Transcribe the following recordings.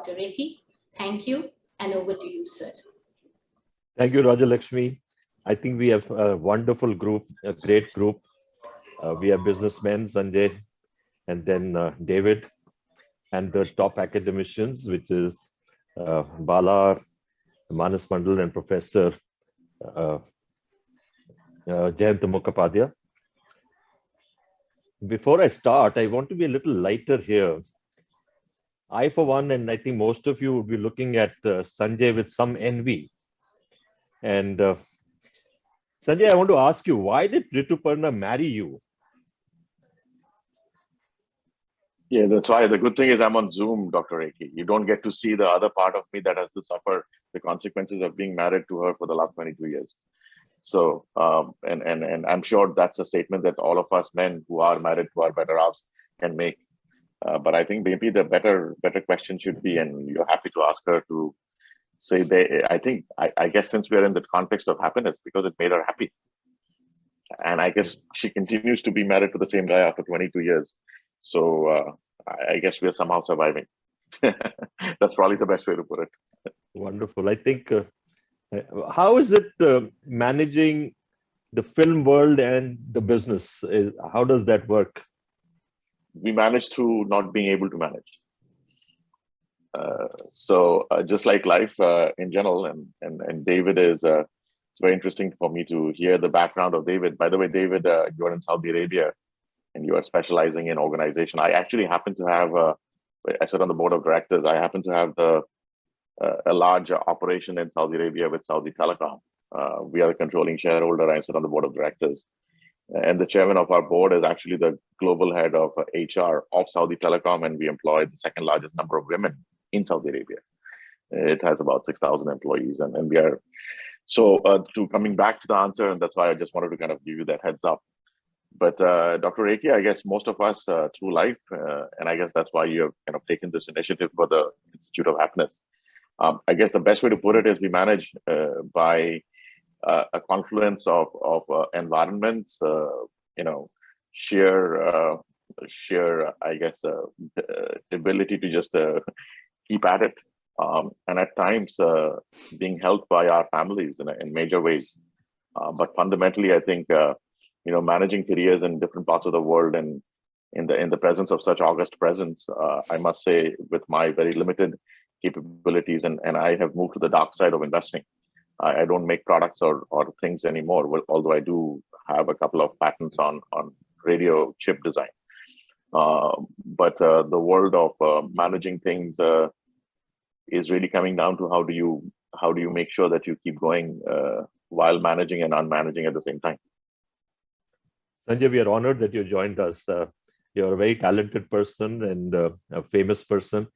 Dr. Rekhi. Thank you, and over to you, sir. Thank you, Rajalakshmi. I think we have a wonderful group, a great group. We have businessmen, Sanjay, and then David, and the top academicians, which is Bala, Manas Mandal, and Professor Jayanta Mukhopadhyay. Before I start, I want to be a little lighter here. I, for one, and I think most of you would be looking at Sanjay with some envy. And Sanjay, I want to ask you, why did Rituparna marry you? Yeah, that's why. The good thing is I'm on Zoom, Dr. Rekhi. You don't get to see the other part of me that has to suffer the consequences of being married to her for the last 22 years. So, and I'm sure that's a statement that all of us men who are married to our better halves can make. But I think maybe the better question should be, and you're happy to ask her to say, I guess since we're in the context of happiness, because it made her happy. And I guess she continues to be married to the same guy after 22 years. So I guess we're somehow surviving. That's probably the best way to put it. Wonderful. I think, how is it managing the film world and the business? How does that work? We manage through not being able to manage. So just like life in general, and David is, it's very interesting for me to hear the background of David. By the way, David, you're in Saudi Arabia and you are specializing in organization. I actually happen to have, I sit on the board of directors. I happen to have a large operation in Saudi Arabia with Saudi Telecom. We are the controlling shareholder. I sit on the board of directors. And the chairman of our board is actually the global head of HR of Saudi Telecom, and we employ the second largest number of women in Saudi Arabia. It has about 6,000 employees, and we are, so to coming back to the answer, and that's why I just wanted to kind of give you that heads up. But Dr. Rekhi, I guess most of us through life, and I guess that's why you have kind of taken this initiative for the Institute of Happiness. I guess the best way to put it is we manage by a confluence of environments, sheer, I guess, ability to just keep at it. And at times being helped by our families in major ways. But fundamentally, I think, managing careers in different parts of the world and in the presence of such august presence, I must say, with my very limited capabilities, and I have moved to the dark side of investing. I don't make products or things anymore, although I do have a couple of patents on radio chip design. But the world of managing things is really coming down to how do you make sure that you keep going while managing and unmanaging at the same time. Sanjay, we are honored that you joined us. You're a very talented person and a famous person.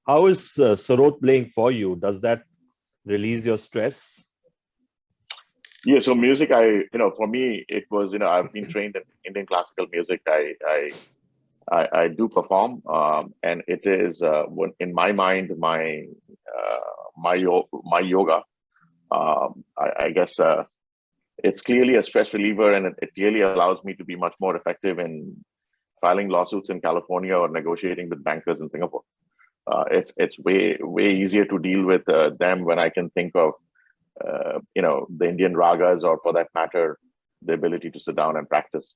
How is Sarod playing for you? Does that release your stress? Yeah, so music, for me, it was, I've been trained in Indian classical music. I do perform, and it is, in my mind, my yoga. I guess it's clearly a stress reliever, and it clearly allows me to be much more effective in filing lawsuits in California or negotiating with bankers in Singapore. It's way easier to deal with them when I can think of the Indian ragas, or for that matter, the ability to sit down and practice.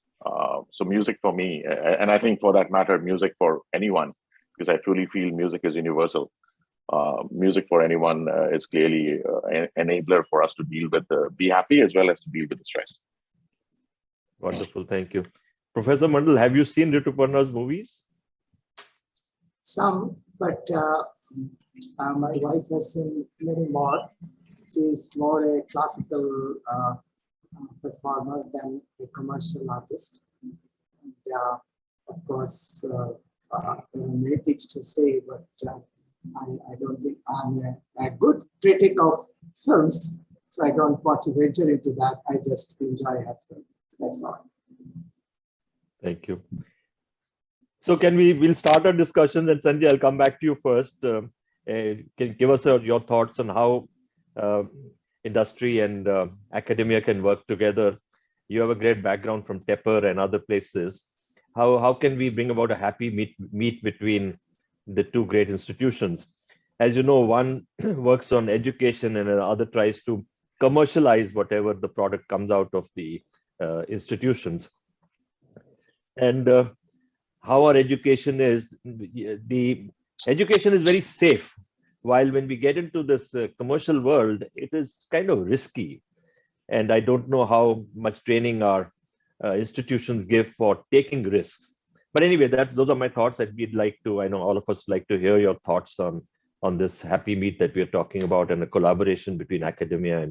So music for me, and I think for that matter, music for anyone, because I truly feel music is universal. Music for anyone is clearly an enabler for us to deal with be happy as well as to deal with the stress. Wonderful, thank you. Professor Mandal, have you seen Rituparna's movies? Some, but my wife has seen many more. She's more a classical performer than a commercial artist. And, of course, many things to say, but I don't think I'm a good critic of films, so I don't want to venture into that. I just enjoy her film. That's all. Thank you. So we'll start our discussions, and Sanjay, I'll come back to you first. Can you give us your thoughts on how industry and academia can work together? You have a great background from Tepper and other places. How can we bring about a happy meet between the two great institutions? as you know, one works on education and another tries to commercialize whatever the product comes out of the institutions. And how our education is, the education is very safe, while when we get into this commercial world, it is kind of risky. And I don't know how much training our institutions give for taking risks. But anyway, those are my thoughts. And we'd like to, I know all of us like to hear your thoughts on this happy meet that we're talking about, and a collaboration between academia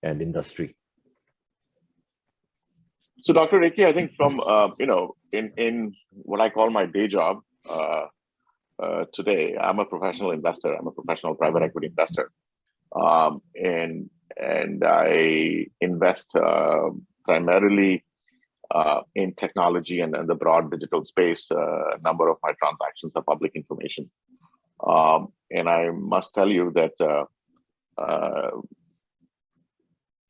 and industry. So, Dr. Rekhi, I think from in what I call my day job today, I'm a professional investor. I'm a professional private equity investor, and I invest primarily in technology and the broad digital space. A number of my transactions are public information, and I must tell you that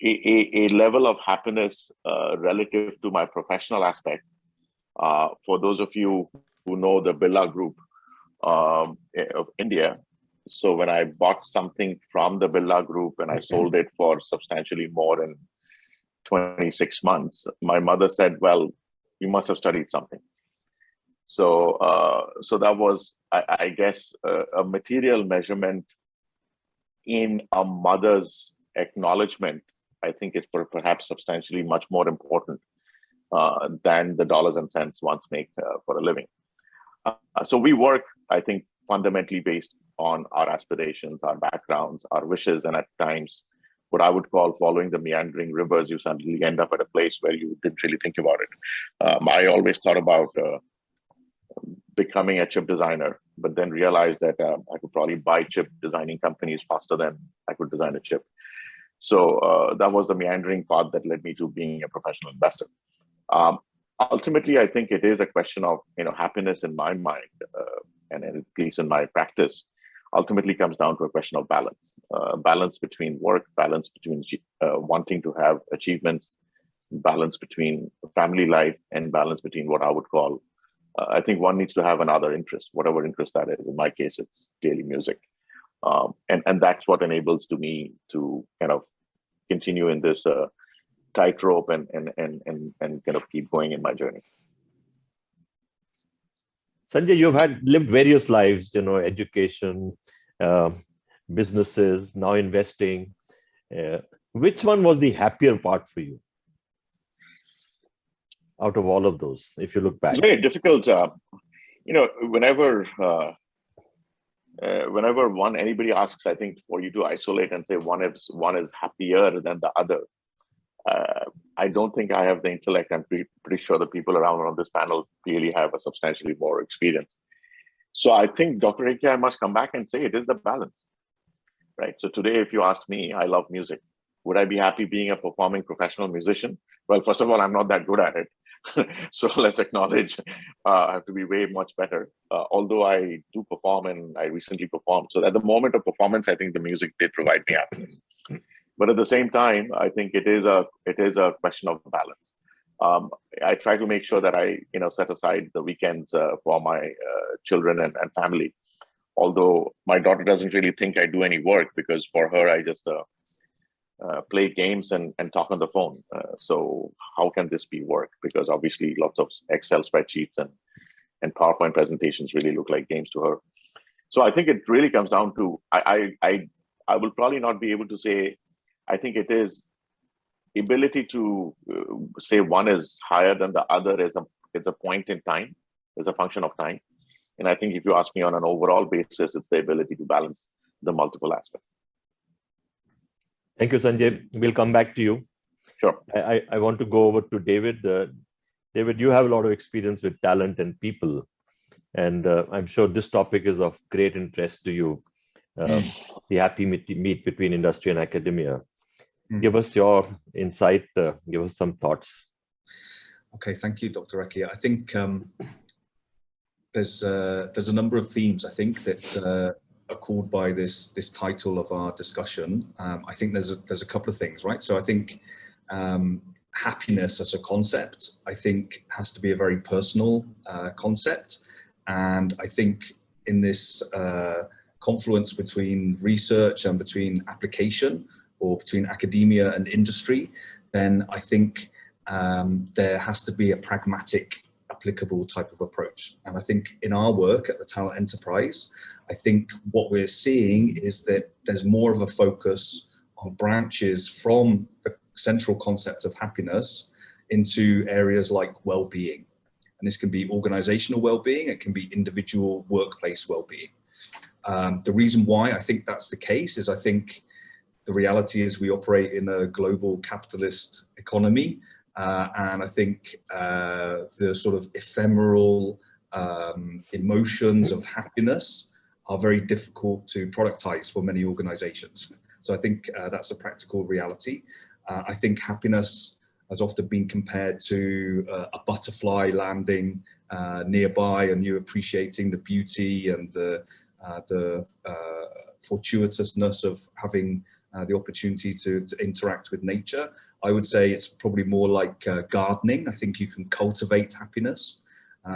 a level of happiness relative to my professional aspect. For those of you who know the Birla Group of India, so when I bought something from the Birla Group and I sold it for substantially more in 26 months, my mother said, "Well, you must have studied something." So, so that was, I guess, a material measurement in a mother's acknowledgement. I think is perhaps substantially much more important than the dollars and cents ones make for a living. So we work, I think, fundamentally based on our aspirations, our backgrounds, our wishes, and at times what I would call following the meandering rivers, you suddenly end up at a place where you didn't really think about it. I always thought about becoming a chip designer, but then realized that I could probably buy chip designing companies faster than I could design a chip. So that was the meandering path that led me to being a professional investor. Ultimately, I think it is a question of happiness in my mind, and at least in my practice, ultimately comes down to a question of balance. Balance between work, balance between wanting to have achievements, balance between family life, and balance between what I would call, I think one needs to have another interest, whatever interest that is. In my case, it's daily music. And that's what enables to me to kind of continue in this tightrope and kind of keep going in my journey. Sanjay, you've lived various lives, education, businesses, now investing. Which one was the happier part for you out of all of those, if you look back? It's very difficult. Whenever anybody asks, I think, for you to isolate and say one is happier than the other, I don't think I have the intellect. I'm pretty sure the people around on this panel clearly have a substantially more experience. So I think, Dr. Rekhi, I must come back and say it is the balance, right? So today, if you asked me, I love music. Would I be happy being a performing professional musician? Well, first of all, I'm not that good at it. So let's acknowledge I have to be way much better. Although I do perform and I recently performed. So at the moment of performance, I think the music did provide me happiness. But at the same time, I think it is a question of balance. I try to make sure that I set aside the weekends for my children and family. Although my daughter doesn't really think I do any work, because for her, I just play games and talk on the phone. So how can this be work? Because obviously lots of Excel spreadsheets and PowerPoint presentations really look like games to her. So I think it really comes down to, I will probably not be able to say, I think it is ability to say one is higher than the other is a point in time, is a function of time. And I think if you ask me on an overall basis, it's the ability to balance the multiple aspects. Thank you, Sanjay. We'll come back to you. Sure. I want to go over to David. David, you have a lot of experience with talent and people, and I'm sure this topic is of great interest to you. The happy meet between industry and academia. Give us your insight. Give us some thoughts. Okay, thank you, Dr. Rekhi. I think there's a number of themes, I think, that are called by this title of our discussion. I think there's a couple of things, right? So I think happiness as a concept, I think, has to be a very personal concept. And I think in this confluence between research and between application, or between academia and industry, then I think there has to be a pragmatic, applicable type of approach. And I think in our work at the Talent Enterprise, I think what we're seeing is that there's more of a focus on branches from the central concept of happiness into areas like well-being. And this can be organizational well-being, it can be individual workplace well-being. The reason why I think that's the case is I think the reality is we operate in a global capitalist economy, and I think the sort of ephemeral emotions of happiness are very difficult to productize for many organizations. So I think that's a practical reality. I think happiness has often been compared to a butterfly landing nearby, and you appreciating the beauty and the fortuitousness of having the opportunity to interact with nature. I would say it's probably more like gardening. I think you can cultivate happiness.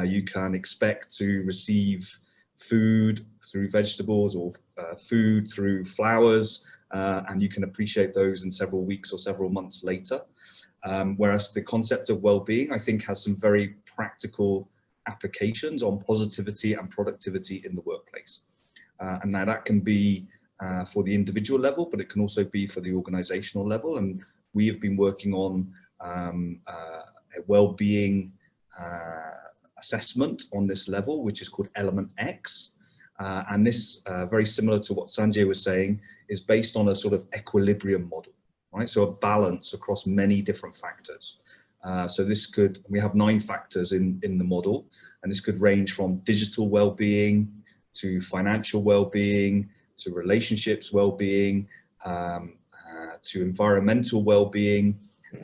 You can expect to receive food through vegetables, or food through flowers, and you can appreciate those in several weeks or several months later. Whereas the concept of well-being, I think, has some very practical applications on positivity and productivity in the workplace. And now that can be for the individual level, but it can also be for the organizational level. And we have been working on a well-being assessment on this level, which is called Element X. And this, very similar to what Sanjay was saying, is based on a sort of equilibrium model, right? So a balance across many different factors. So this could, we have 9 factors in the model, and this could range from digital well-being to financial well-being, to relationships well-being, to environmental well-being,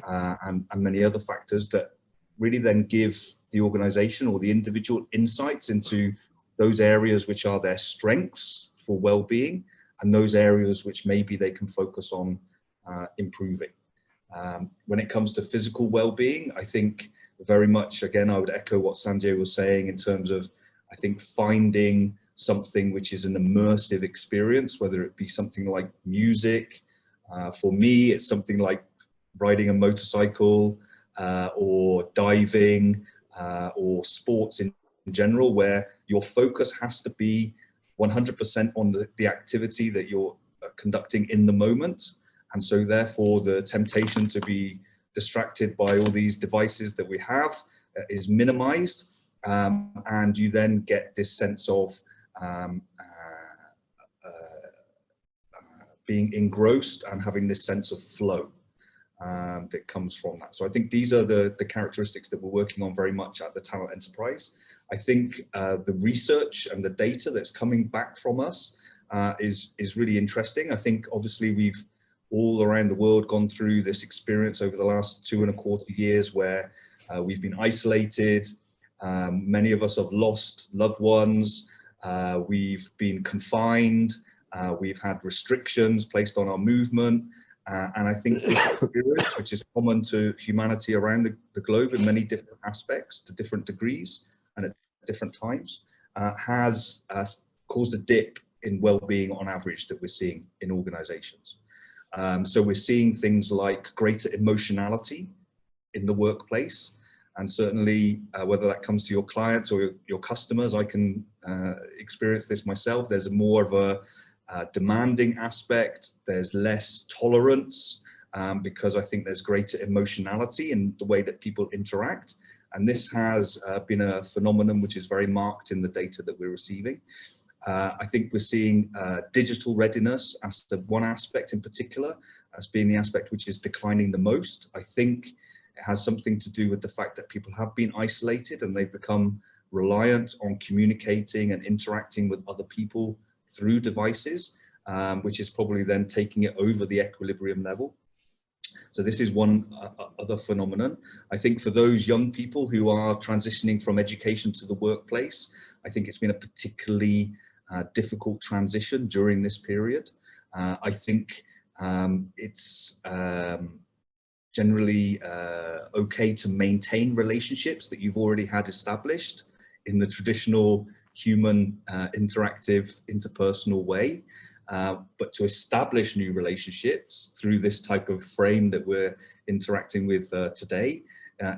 and many other factors that really then give the organization or the individual insights into those areas which are their strengths for well-being, and those areas which maybe they can focus on improving. When it comes to physical well-being, I think very much, again, I would echo what Sanjay was saying in terms of, I think, finding something which is an immersive experience, whether it be something like music. For me, it's something like riding a motorcycle, or diving, or sports in general, where your focus has to be 100% on the activity that you're conducting in the moment. And so therefore the temptation to be distracted by all these devices that we have is minimized, and you then get this sense of being engrossed and having this sense of flow that comes from that. So I think these are the characteristics that we're working on very much at the Talent Enterprise. I think the research and the data that's coming back from us is really interesting. I think obviously we've all around the world gone through this experience over the last 2.25 years where we've been isolated. Many of us have lost loved ones. We've been confined. We've had restrictions placed on our movement. And I think this experience, which is common to humanity around the globe in many different aspects, to different degrees and at different times, has caused a dip in well-being on average that we're seeing in organizations. So we're seeing things like greater emotionality in the workplace. And certainly, whether that comes to your clients or your customers, I can experience this myself. There's more of a demanding aspect. There's less tolerance because I think there's greater emotionality in the way that people interact. And this has been a phenomenon which is very marked in the data that we're receiving. I think we're seeing digital readiness as the one aspect in particular as being the aspect which is declining the most. I think it has something to do with the fact that people have been isolated and they've become reliant on communicating and interacting with other people through devices, which is probably then taking it over the equilibrium level. So this is one other phenomenon. I think for those young people who are transitioning from education to the workplace, I think it's been a particularly difficult transition during this period. I think it's generally okay to maintain relationships that you've already had established in the traditional human, interactive, interpersonal way. But to establish new relationships through this type of frame that we're interacting with today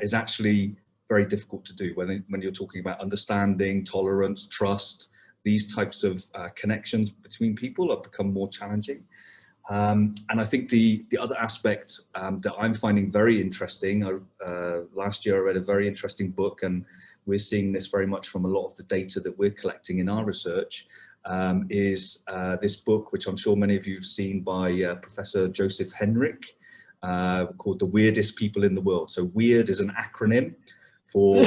is actually very difficult to do when you're talking about understanding, tolerance, trust. These types of connections between people have become more challenging. And I think the other aspect that I'm finding very interesting, last year I read a very interesting book, and we're seeing this very much from a lot of the data that we're collecting in our research, is this book, which I'm sure many of you have seen, by Professor Joseph Henrich, called The Weirdest People in the World. So WEIRD is an acronym for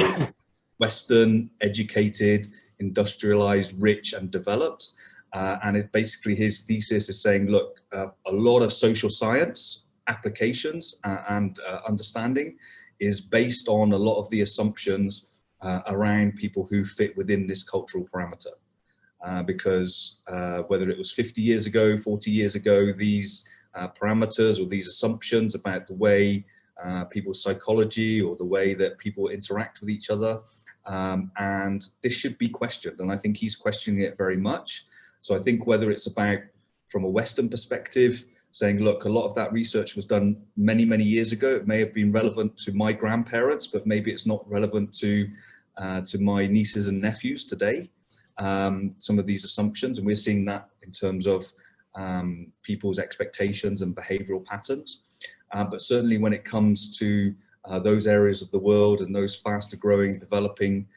Western, educated, industrialized, rich and developed. And it basically, his thesis is saying, look, a lot of social science applications and understanding is based on a lot of the assumptions around people who fit within this cultural parameter. Because whether it was 50 years ago, 40 years ago, these parameters or these assumptions about the way people's psychology or the way that people interact with each other, and this should be questioned, and I think he's questioning it very much. So I think whether it's about, from a Western perspective, saying, look, a lot of that research was done many, many years ago. It may have been relevant to my grandparents, but maybe it's not relevant to my nieces and nephews today. Some of these assumptions, and we're seeing that in terms of people's expectations and behavioral patterns. But certainly when it comes to those areas of the world and those faster growing, developing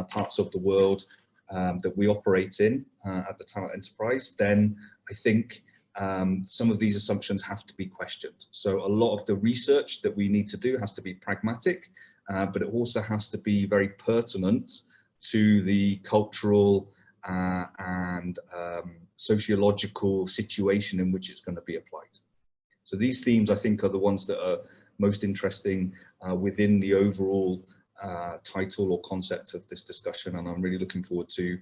parts of the world that we operate in at the Talent Enterprise, then I think some of these assumptions have to be questioned. So a lot of the research that we need to do has to be pragmatic, but it also has to be very pertinent to the cultural and sociological situation in which it's going to be applied. So these themes, I think, are the ones that are most interesting within the overall title or concept of this discussion, and I'm really looking forward to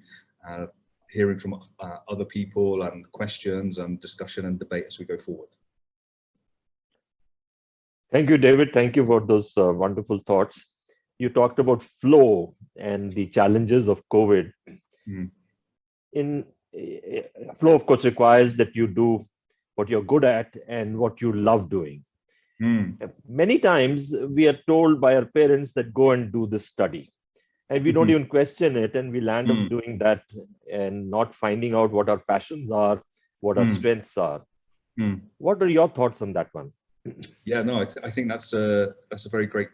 hearing from other people and questions and discussion and debate as we go forward. Thank you, David. Thank you for those wonderful thoughts. You talked about flow and the challenges of COVID. Flow, of course, requires that you do what you're good at and what you love doing. Many times we are told by our parents that go and do this study, and we don't even question it, and we land up doing that and not finding out what our passions are, what our strengths are. What are your thoughts on that one? Yeah, no, I think that's a very great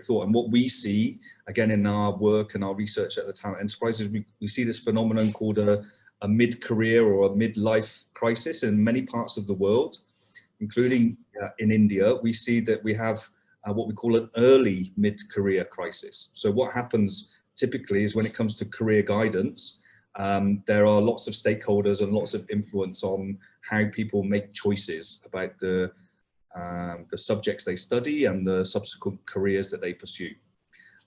thought. And what we see, again, in our work and our research at the Talent Enterprise, is we see this phenomenon called a mid-career or a midlife crisis in many parts of the world, including in India. We see that we have what we call an early mid-career crisis. So what happens typically is when it comes to career guidance, there are lots of stakeholders and lots of influence on how people make choices about the subjects they study and the subsequent careers that they pursue.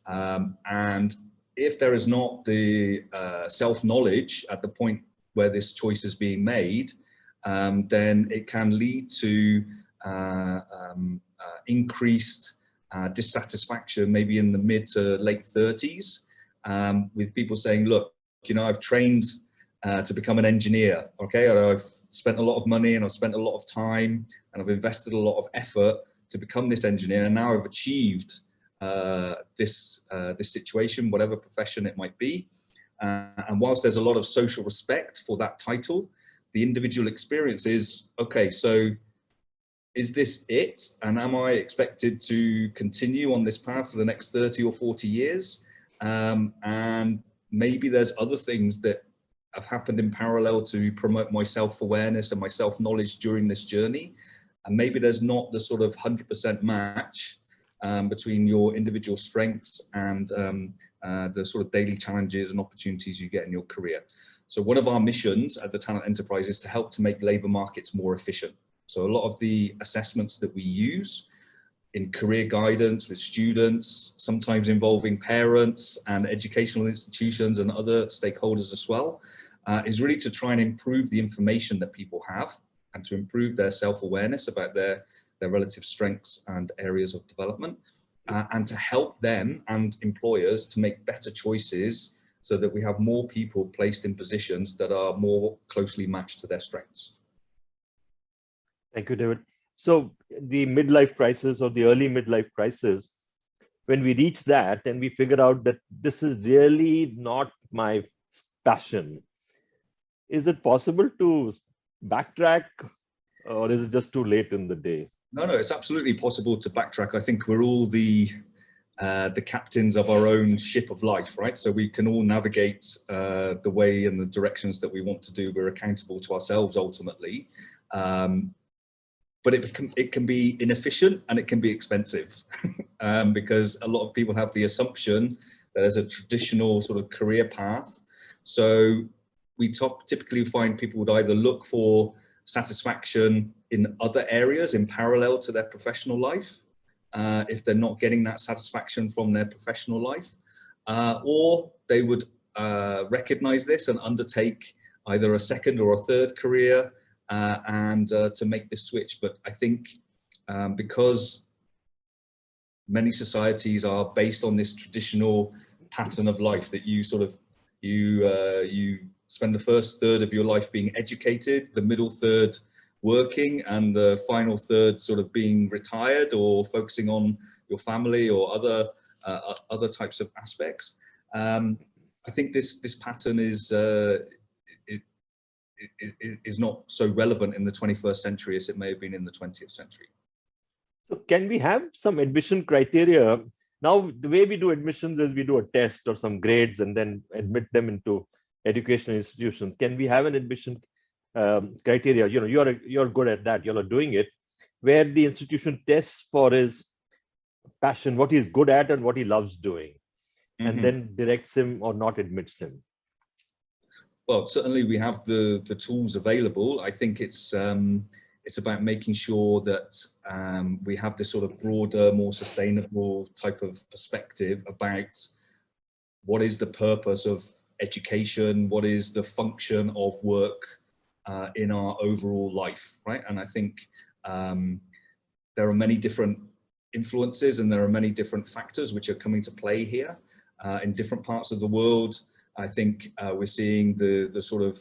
And if there is not the self-knowledge at the point where this choice is being made, then it can lead to increased dissatisfaction, maybe in the mid to late 30s, with people saying, look, you know, I've trained to become an engineer, okay? I've spent a lot of money and I've spent a lot of time and I've invested a lot of effort to become this engineer, and now I've achieved this situation, whatever profession it might be. And whilst there's a lot of social respect for that title, the individual experience is, okay, so is this it? And am I expected to continue on this path for the next 30 or 40 years? And maybe there's other things that have happened in parallel to promote my self-awareness and my self-knowledge during this journey. And maybe there's not the sort of 100% match between your individual strengths and the sort of daily challenges and opportunities you get in your career. So one of our missions at the Talent Enterprise is to help to make labour markets more efficient. So a lot of the assessments that we use in career guidance with students, sometimes involving parents and educational institutions and other stakeholders as well, is really to try and improve the information that people have and to improve their self-awareness about their relative strengths and areas of development, and to help them and employers to make better choices so that we have more people placed in positions that are more closely matched to their strengths. Thank you, David. So the midlife crisis or the early midlife crisis, when we reach that and we figure out that this is really not my passion, is it possible to backtrack, or is it just too late in the day? No, it's absolutely possible to backtrack. I think we're all the captains of our own ship of life, right? So we can all navigate the way and the directions that we want to do. We're accountable to ourselves ultimately. But it can be inefficient and it can be expensive because a lot of people have the assumption that there's a traditional sort of career path. So we typically find people would either look for satisfaction in other areas in parallel to their professional life, if they're not getting that satisfaction from their professional life, or they would recognize this and undertake either a second or a third career and to make this switch. But I think because many societies are based on this traditional pattern of life that you sort of, you spend the first third of your life being educated, the middle third working, and the final third sort of being retired or focusing on your family or other types of aspects. I think this pattern is not so relevant in the 21st century as it may have been in the 20th century. So can we have some admission criteria? Now, the way we do admissions is we do a test or some grades and then admit them into educational institutions. Can we have an admission criteria? You know, you're good at that, you're doing it, where the institution tests for his passion, what he's good at and what he loves doing, and then directs him or not admits him. Well, certainly we have the tools available. I think it's about making sure that we have this sort of broader, more sustainable type of perspective about what is the purpose of education, what is the function of work in our overall life, right? And I think there are many different influences and there are many different factors which are coming to play here in different parts of the world. I think we're seeing the sort of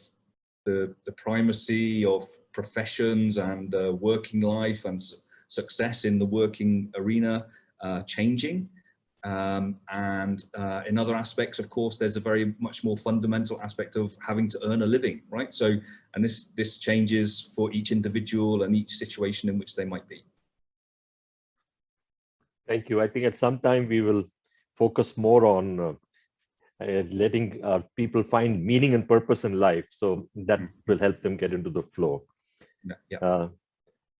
the primacy of professions and working life and success in the working arena changing. And in other aspects, of course, there's a very much more fundamental aspect of having to earn a living, right? So, and this changes for each individual and each situation in which they might be. Thank you. I think at some time we will focus more on letting people find meaning and purpose in life. So that will help them get into the flow. Yeah.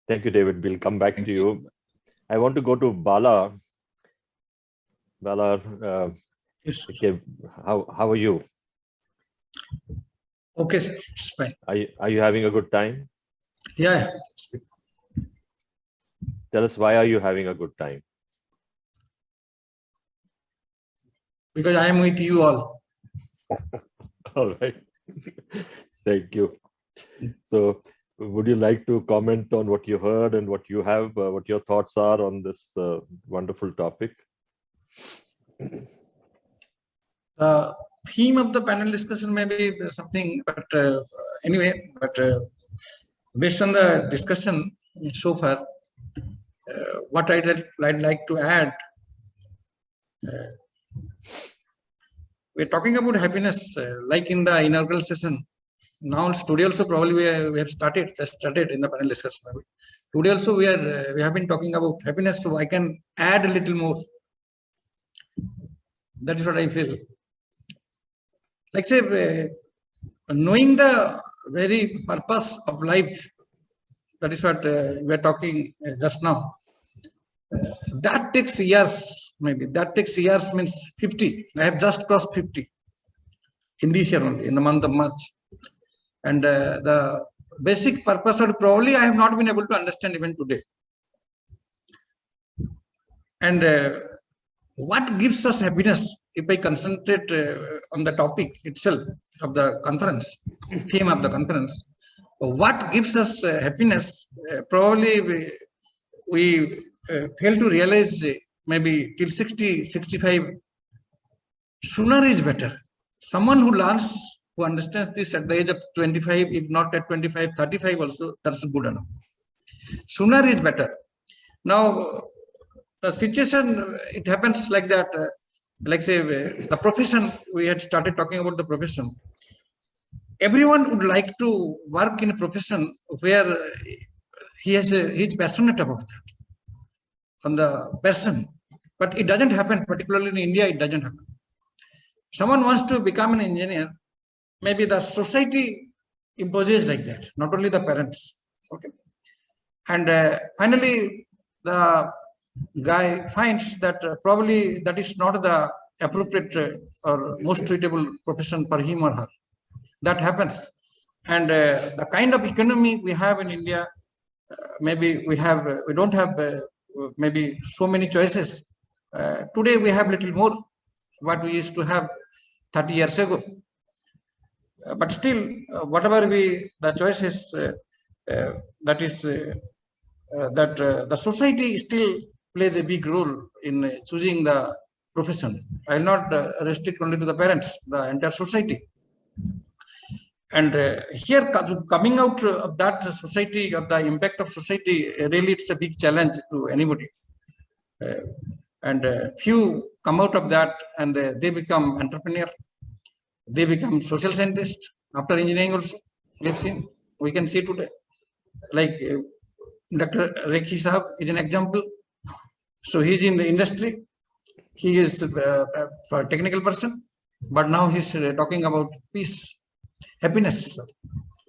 Thank you, David. We'll come back to you. I want to go to Bala. Bala, Yes. okay, how are you? Okay, sir. It's fine. Are you having a good time? Yeah. Tell us, why are you having a good time? Because I am with you all. All right. Thank you. So would you like to comment on what you heard and what you have, what your thoughts are on this wonderful topic? The theme of the panel discussion may be something, but anyway, based on the discussion so far, what I'd like to add, we're talking about happiness, like in the inaugural session. Now today also probably we have started in the panel discussion. Today also we have been talking about happiness, so I can add a little more. That is what I feel. Like say, knowing the very purpose of life, that is what we are talking just now. That takes years, maybe. That takes years means 50. I have just crossed 50 in this year only, in the month of March. And the basic purpose of probably I have not been able to understand even today. And what gives us happiness, if I concentrate on the topic itself of the conference, theme of the conference, what gives us happiness, probably we fail to realize maybe till 60, 65, sooner is better. someone who learns, who understands this at the age of 25, if not at 25, 35 also, that's good enough. Sooner is better. Now, the situation, it happens like that, like say the profession, we had started talking about the profession. Everyone would like to work in a profession where he's passionate about that, on the passion. But it doesn't happen, particularly in India, it doesn't happen. Someone wants to become an engineer, maybe the society imposes like that, not only the parents. Okay. And finally, the guy finds that probably that is not the appropriate or most suitable profession for him or her. That happens. And the kind of economy we have in India, maybe we don't have maybe so many choices. Today we have little more what we used to have 30 years ago. But still, whatever the choices, the society still plays a big role in choosing the profession. I will not restrict only to the parents, the entire society. And here, coming out of that society, of the impact of society, really it's a big challenge to anybody. And few come out of that and they become entrepreneur. They become social scientists after engineering also. We can see today. Like Dr. Rekhi Sahab is an example. So he's in the industry. He is a technical person, but now he's talking about peace, happiness.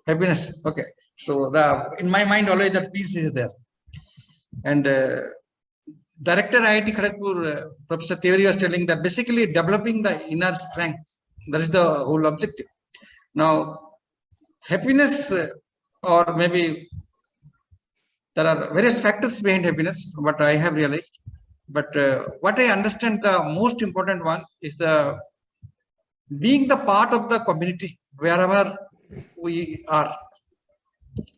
Happiness. Okay. So in my mind always that peace is there. And Director IIT Kharagpur, Professor Tiwari was telling that basically developing the inner strength, that is the whole objective. Now, happiness, or maybe there are various factors behind happiness, what I have realized. But what I understand, the most important one is being the part of the community wherever we are.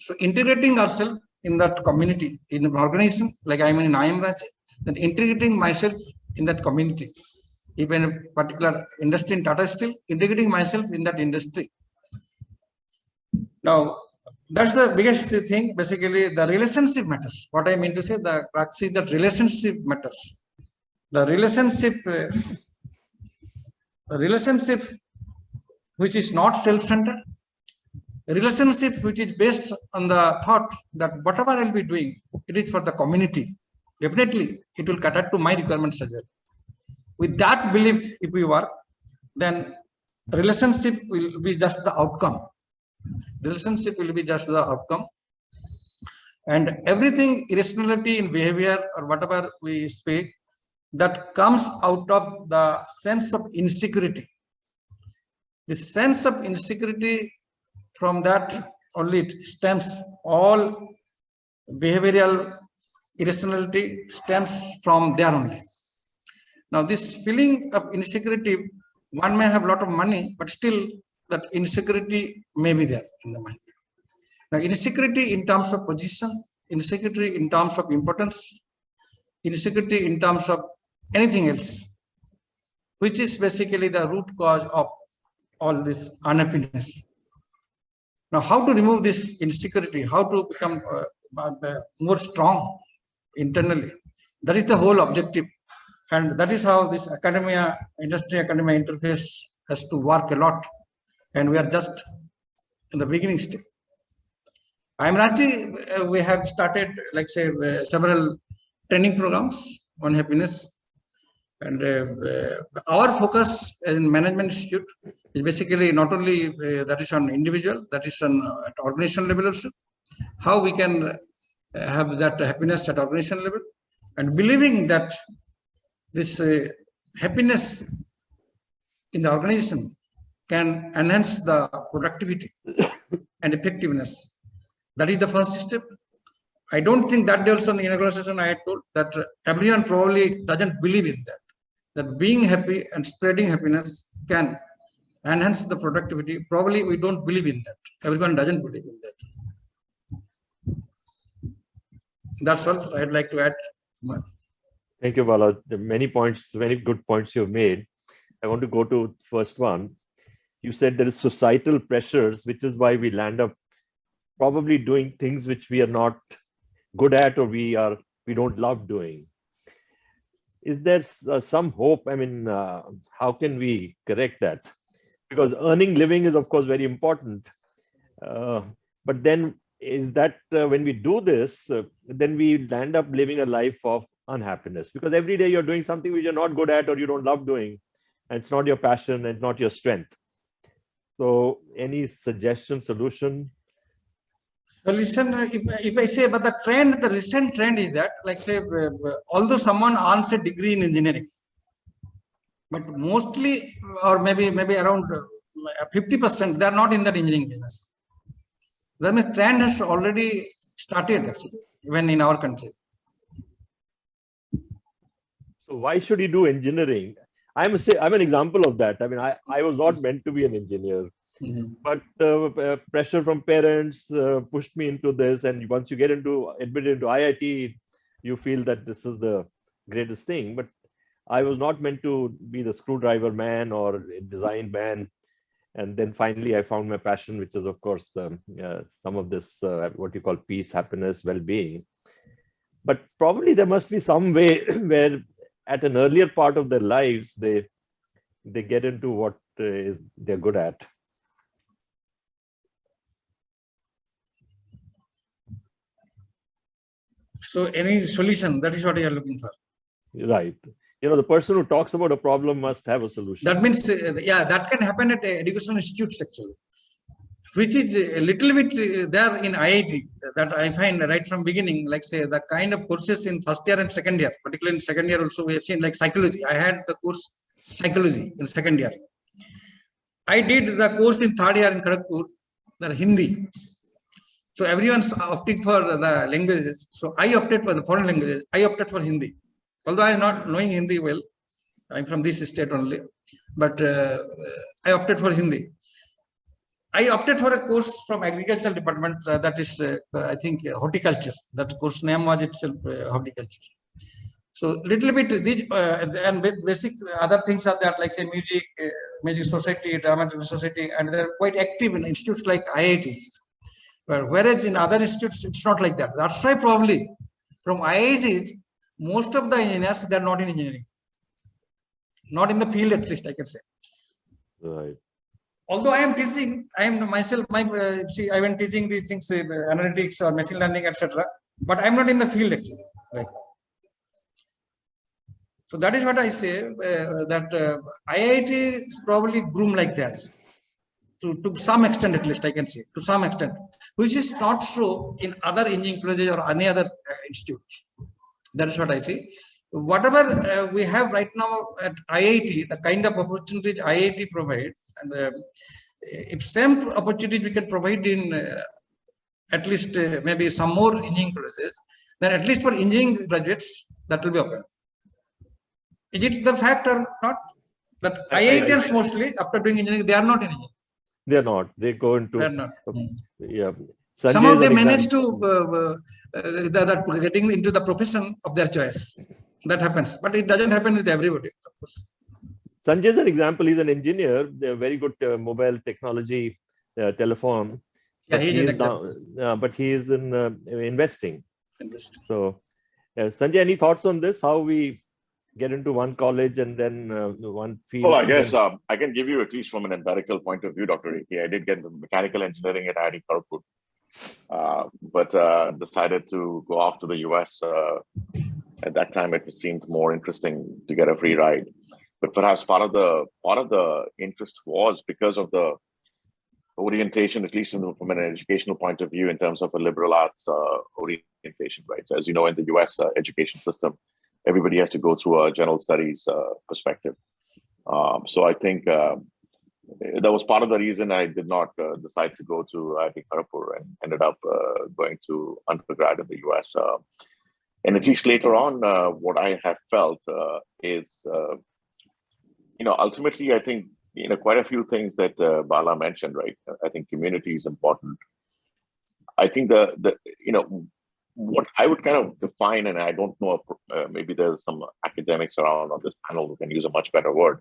So integrating ourselves in that community, in an organization, like I am in IIM Ranchi, then integrating myself in that community. Even a particular industry in Tata Steel, integrating myself in that industry. Now, that's the biggest thing. Basically, the relationship matters. What I mean to say, the crux is that relationship matters. The relationship which is not self-centered, relationship which is based on the thought that whatever I'll be doing, it is for the community. Definitely, it will cater to my requirements as well. With that belief, if we work, then relationship will be just the outcome. Relationship will be just the outcome. And everything, irrationality in behavior or whatever we speak, that comes out of the sense of insecurity. The sense of insecurity, from that only it stems, all behavioral irrationality stems from there only. Now, this feeling of insecurity, one may have a lot of money, but still that insecurity may be there in the mind. Now, insecurity in terms of position, insecurity in terms of importance, insecurity in terms of anything else, which is basically the root cause of all this unhappiness. Now, how to remove this insecurity, how to become more strong internally, that is the whole objective. And that is how this academia, industry-academia interface has to work a lot. And we are just in the beginning stage. IIM Ranchi, we have started, like say, several training programs on happiness. And our focus in Management Institute is basically not only that is on individual, that is on at organizational level also. How we can have that happiness at organizational level, and believing that this happiness in the organization can enhance the productivity and effectiveness. That is the first step. I don't think that day also in the inaugural session I had told that everyone probably doesn't believe in that. That being happy and spreading happiness can enhance the productivity. Probably we don't believe in that. Everyone doesn't believe in that. That's all I'd like to add. Thank you, Bala. There are many points, many good points you've made. I want to go to first one. you said there is societal pressures, which is why we land up probably doing things which we are not good at or we don't love doing. Is there some hope? I mean, how can we correct that? Because earning living is, of course, very important. But then is that when we do this, then we land up living a life of unhappiness, because every day you're doing something which you're not good at or you don't love doing, and it's not your passion and not your strength. So any suggestion, solution? Solution, if I say about the trend, the recent trend is that, like say, although someone earns a degree in engineering, but mostly, or maybe around 50%, they are not in that engineering business. That means trend has already started actually, even in our country. So why should he do engineering? I'm an example of that. I mean, I was not meant to be an engineer, but pressure from parents pushed me into this. And once you get admitted into IIT, you feel that this is the greatest thing. But I was not meant to be the screwdriver man or design man. And then finally, I found my passion, which is, of course, some of this, what you call peace, happiness, well-being. But probably there must be some way where at an earlier part of their lives, they get into what they're good at. So any solution, that is what you are looking for. Right. You know, the person who talks about a problem must have a solution. That means, yeah, that can happen at educational institutes actually, which is a little bit there in IIT, that I find right from beginning, like say the kind of courses in first year and second year, particularly in second year also we have seen like psychology. I had the course psychology in second year. I did the course in third year in Kharagpur, the Hindi. So everyone's opting for the languages. So I opted for the foreign languages. I opted for Hindi. Although I am not knowing Hindi well, I'm from this state only, but I opted for Hindi. I opted for a course from agricultural department that is, I think, horticulture. That course name was itself horticulture. So little bit these and basic other things are there, like say music, music society, dramatic society, and they're quite active in institutes like IITs. Whereas in other institutes, it's not like that. That's why probably from IITs, most of the engineers, they're not in engineering. Not in the field, at least, I can say. Right. Although I am teaching, I am myself, see, I've been teaching these things, analytics or machine learning, etc. But I'm not in the field actually, right now. So that is what I say, that IIT probably groom like that. To some extent, at least I can say, to some extent, which is not so in other engineering colleges or any other institute. That is what I see. Whatever we have right now at IIT, the kind of opportunities IIT provides, and if same opportunity we can provide in at least maybe some more engineering colleges, then at least for engineering graduates, that will be open. Is it the fact or not? That IITians mostly, after doing engineering, they are not in engineering. They're not. They go into. They're not. Yeah. Some of them manage to getting into the profession of their choice. That happens, but it doesn't happen with everybody, of course. Sanjay is an example. He's an engineer. They're very good mobile technology, telephone. Yeah, but he is in investing. So, Sanjay, any thoughts on this? How we get into one college and then one field? Well, I guess I can give you at least from an empirical point of view, Dr. Rekhi. I did get into mechanical engineering at IIT Kharagpur, but decided to go off to the US. At that time, it seemed more interesting to get a free ride. But perhaps part of the interest was because of the orientation, at least from an educational point of view, in terms of a liberal arts orientation, right? So as you know, in the US education system, everybody has to go through a general studies perspective. So I think that was part of the reason I did not decide to go to IIT Kharagpur and ended up going to undergrad in the US. And at least later on, what I have felt is, ultimately, I think, quite a few things that Bala mentioned, right? I think community is important. I think what I would kind of define, and I don't know, maybe there's some academics around on this panel who can use a much better word,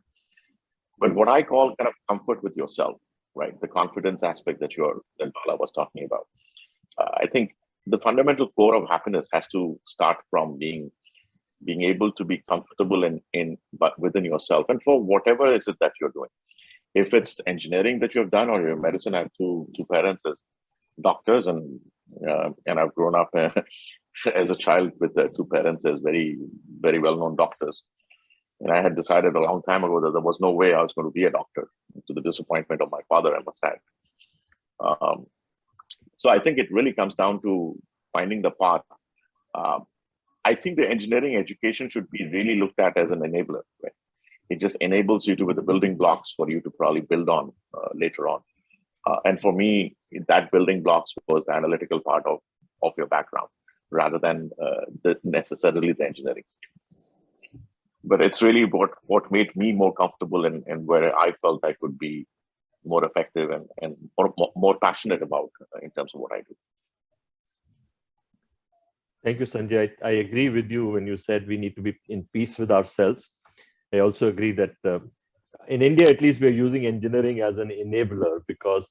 but what I call kind of comfort with yourself, right? The confidence aspect that Bala was talking about. I think the fundamental core of happiness has to start from being able to be comfortable but within yourself, and for whatever is it that you're doing. If it's engineering that you've done or your medicine, I have two parents as doctors, and I've grown up as a child with two parents as very, very well-known doctors. And I had decided a long time ago that there was no way I was going to be a doctor, to the disappointment of my father, I must add. So I think it really comes down to finding the path. I think the engineering education should be really looked at as an enabler, right? It just enables you to, with the building blocks for you to probably build on later on. And for me, that building blocks was the analytical part of your background, rather than necessarily the engineering skills. But it's really what made me more comfortable and where I felt I could be more effective and more passionate about in terms of what I do. Thank you, Sanjay. I agree with you when you said we need to be in peace with ourselves. I also agree that in India, at least, we're using engineering as an enabler because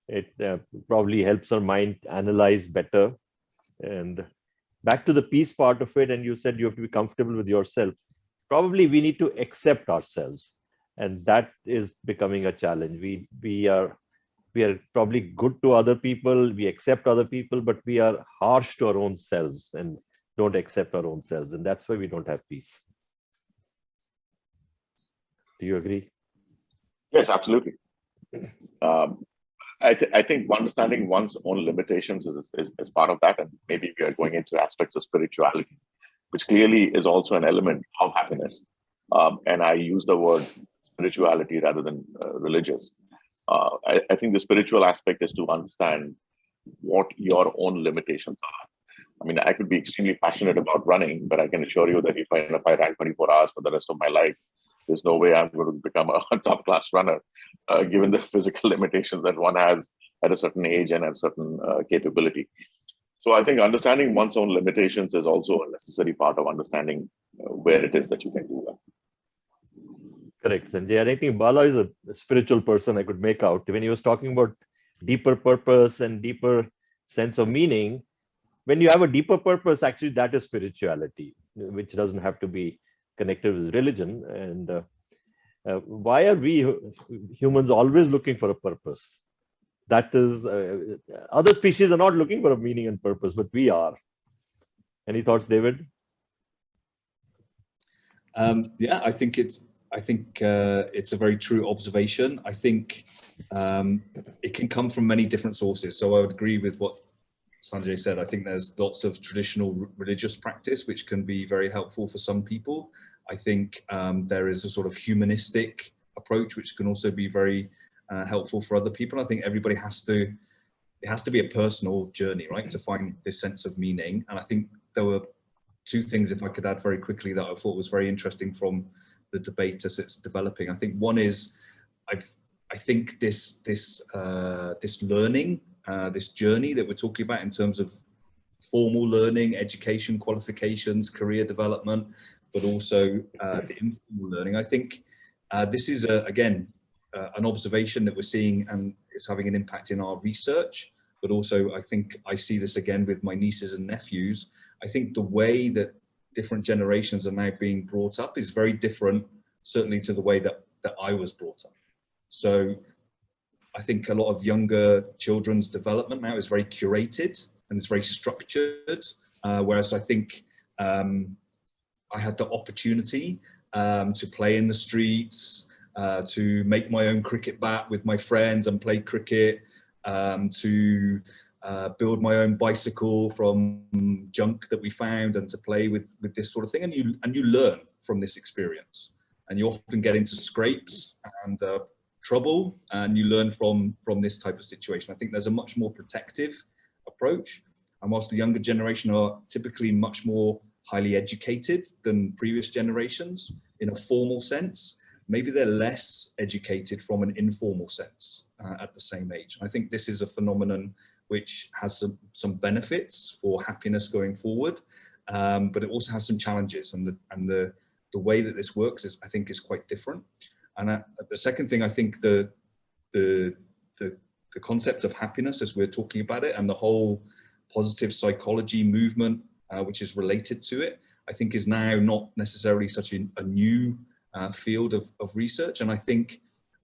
it probably helps our mind analyze better. And back to the peace part of it, and you said you have to be comfortable with yourself. Probably we need to accept ourselves, and that is becoming a challenge. We are probably good to other people, we accept other people, but we are harsh to our own selves and don't accept our own selves, and that's why we don't have peace. Do you agree? Yes, absolutely. I think understanding one's own limitations is part of that, and maybe we are going into aspects of spirituality, which clearly is also an element of happiness. And I use the word spirituality rather than religious. I think the spiritual aspect is to understand what your own limitations are. I mean, I could be extremely passionate about running, but I can assure you that if I ran 24 hours for the rest of my life, there's no way I'm going to become a top-class runner, given the physical limitations that one has at a certain age and at a certain capability. So I think understanding one's own limitations is also a necessary part of understanding where it is that you can do that. Correct, Sanjay. I think Bala is a spiritual person, I could make out. When he was talking about deeper purpose and deeper sense of meaning, when you have a deeper purpose, actually that is spirituality, which doesn't have to be connected with religion. And why are we humans always looking for a purpose? That is, other species are not looking for a meaning and purpose, but we are. Any thoughts, David? Yeah, I think it's a very true observation. I think it can come from many different sources. So I would agree with what Sanjay said. I think there's lots of traditional religious practice, which can be very helpful for some people. I think there is a sort of humanistic approach, which can also be very helpful for other people. I think everybody it has to be a personal journey, right, to find this sense of meaning. And I think there were two things, if I could add very quickly, that I thought was very interesting from the debate as it's developing. I think one is, I think this learning, this journey that we're talking about in terms of formal learning, education, qualifications, career development, but also the informal learning. I think this is, again, an observation that we're seeing, and it's having an impact in our research, but also I think I see this again with my nieces and nephews. I think the way that different generations are now being brought up is very different, certainly to the way that I was brought up. So I think a lot of younger children's development now is very curated and it's very structured, whereas I think I had the opportunity to play in the streets, to make my own cricket bat with my friends and play cricket, to build my own bicycle from junk that we found, and to play with this sort of thing. And you learn from this experience, and you often get into scrapes and trouble, and you learn from this type of situation. I think there's a much more protective approach, and whilst the younger generation are typically much more highly educated than previous generations in a formal sense, maybe they're less educated from an informal sense at the same age. I think this is a phenomenon which has some benefits for happiness going forward, but it also has some challenges, and the way that this works is, I think, is quite different. And the second thing, I think the concept of happiness, as we're talking about it, and the whole positive psychology movement, which is related to it, I think is now not necessarily such a new field of research. And I think,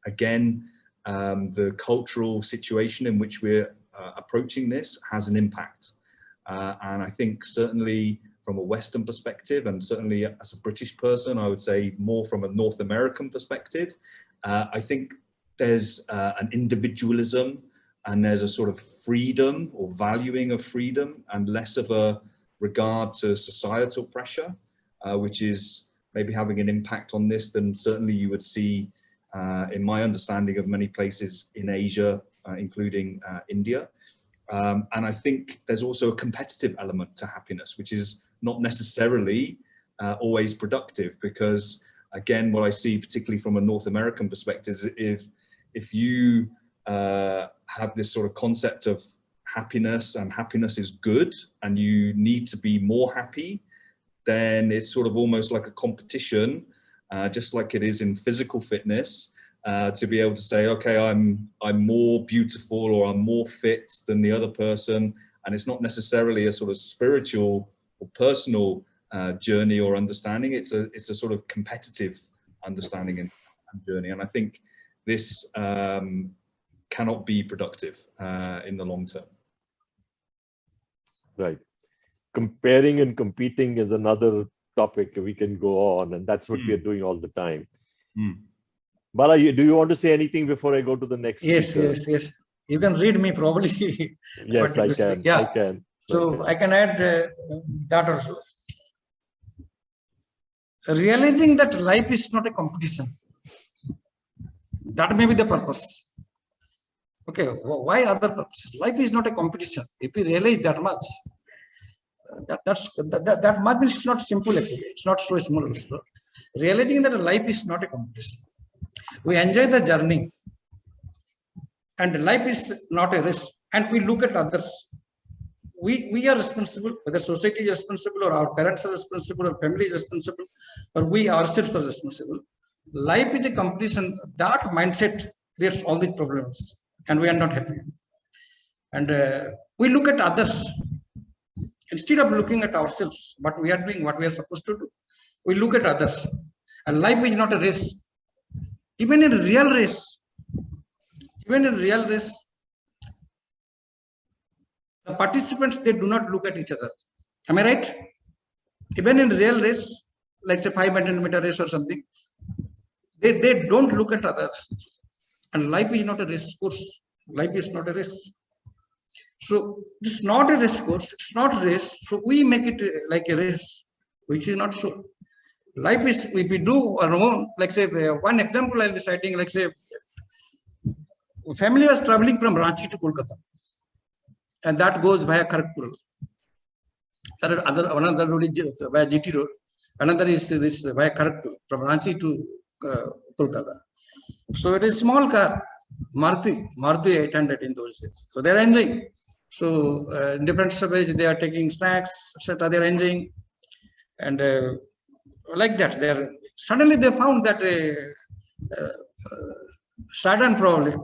again, the cultural situation in which we're approaching this has an impact. And I think certainly from a Western perspective, and certainly as a British person, I would say more from a North American perspective, I think there's an individualism and there's a sort of freedom or valuing of freedom and less of a regard to societal pressure, which is maybe having an impact on this than certainly you would see in my understanding of many places in Asia, including India. And I think there's also a competitive element to happiness, which is not necessarily always productive, because again, what I see particularly from a North American perspective is if you have this sort of concept of happiness, and happiness is good and you need to be more happy, then it's sort of almost like a competition, just like it is in physical fitness, to be able to say, okay, I'm more beautiful or I'm more fit than the other person. And it's not necessarily a sort of spiritual or personal journey or understanding. It's a sort of competitive understanding and journey. And I think this cannot be productive in the long term. Right. Comparing and competing is another topic we can go on, and that's what we are doing all the time. Bala, do you want to say anything before I go to the next? Yes, speaker? yes. You can read me probably. Yes, I can. Yeah. I can. So I can add that also. Realizing that life is not a competition. That may be the purpose. Okay, why other purpose? Life is not a competition. If we realize that much, that much is not simple actually. It's not so small. Realizing that life is not a competition. We enjoy the journey, and life is not a race. And we look at others. We are responsible, whether society is responsible, or our parents are responsible, or family is responsible, or we ourselves are responsible. Life is a competition. That mindset creates all these problems, and we are not happy. And we look at others instead of looking at ourselves. What we are doing, what we are supposed to do, we look at others. And life is not a race. Even in real race, the participants, they do not look at each other. Am I right? Even in real race, like say 500-meter race or something, they don't look at others. And life is not a race course. Life is not a race. So it's not a race course. It's not a race. So we make it like a race, which is not so. Life is, if we do our own, like say, one example I'll be citing, like say, family was traveling from Ranchi to Kolkata, and that goes via Kharagpur. Another road is via GT road, another is this via Kharagpur, from Ranchi to Kolkata. So it is small car, Maruti 800 in those days. So they're enjoying. So in different stoppage, they are taking snacks, etc. They're enjoying, and like that, suddenly they found that Saturn probably,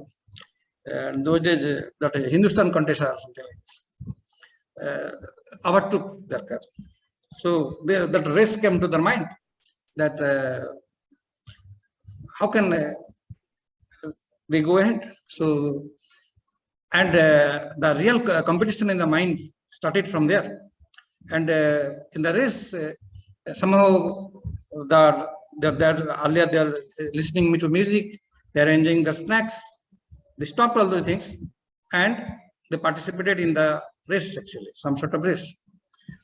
and those days that Hindustan contest or something like this, overtook their car. So that race came to their mind, that how can they go ahead? So, and the real competition in the mind started from there. And in the race, somehow earlier they're listening to music, they're enjoying the snacks, they stopped all those things and they participated in the race, actually, some sort of race.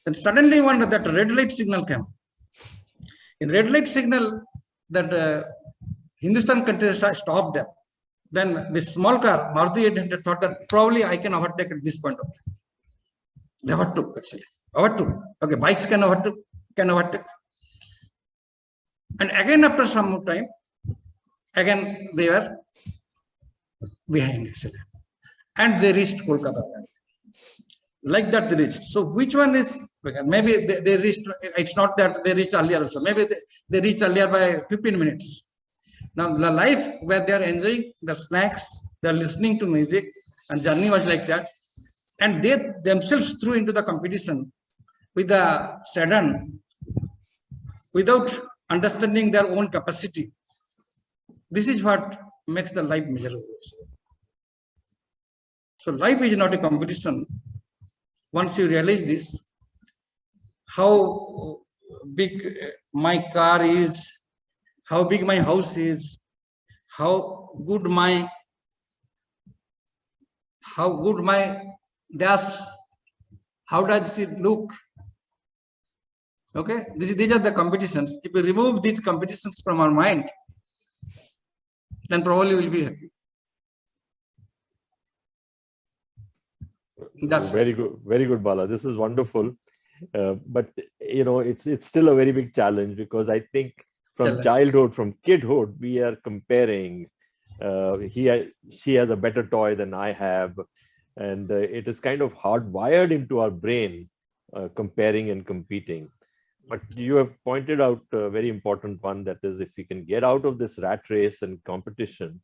Then suddenly that red light signal came. In red light signal, that Hindustan contest stopped them. Then this small car, Maruti 800, thought that probably I can overtake at this point of time. They overtook, actually. Overtook. Okay, bikes can overtake. And again, after some time, again they were behind, actually. And they reached Kolkata. Like that they reached. So which one is, maybe they reached, it's not that they reached earlier also. Maybe they reached earlier by 15 minutes. Now the life where they are enjoying the snacks, they are listening to music, and journey was like that, and they themselves threw into the competition with a sudden, without understanding their own capacity. This is what makes the life miserable. So life is not a competition. Once you realize this, how big my car is, how big my house is, how good my desks, how does it look? Okay, these are the competitions. If we remove these competitions from our mind, then probably we'll be happy. That's very good, Bala. This is wonderful. But you know, it's still a very big challenge, because I think from childhood, from kidhood, we are comparing. She has a better toy than I have, and it is kind of hardwired into our brain, comparing and competing. But you have pointed out a very important one, that is, if we can get out of this rat race and competition,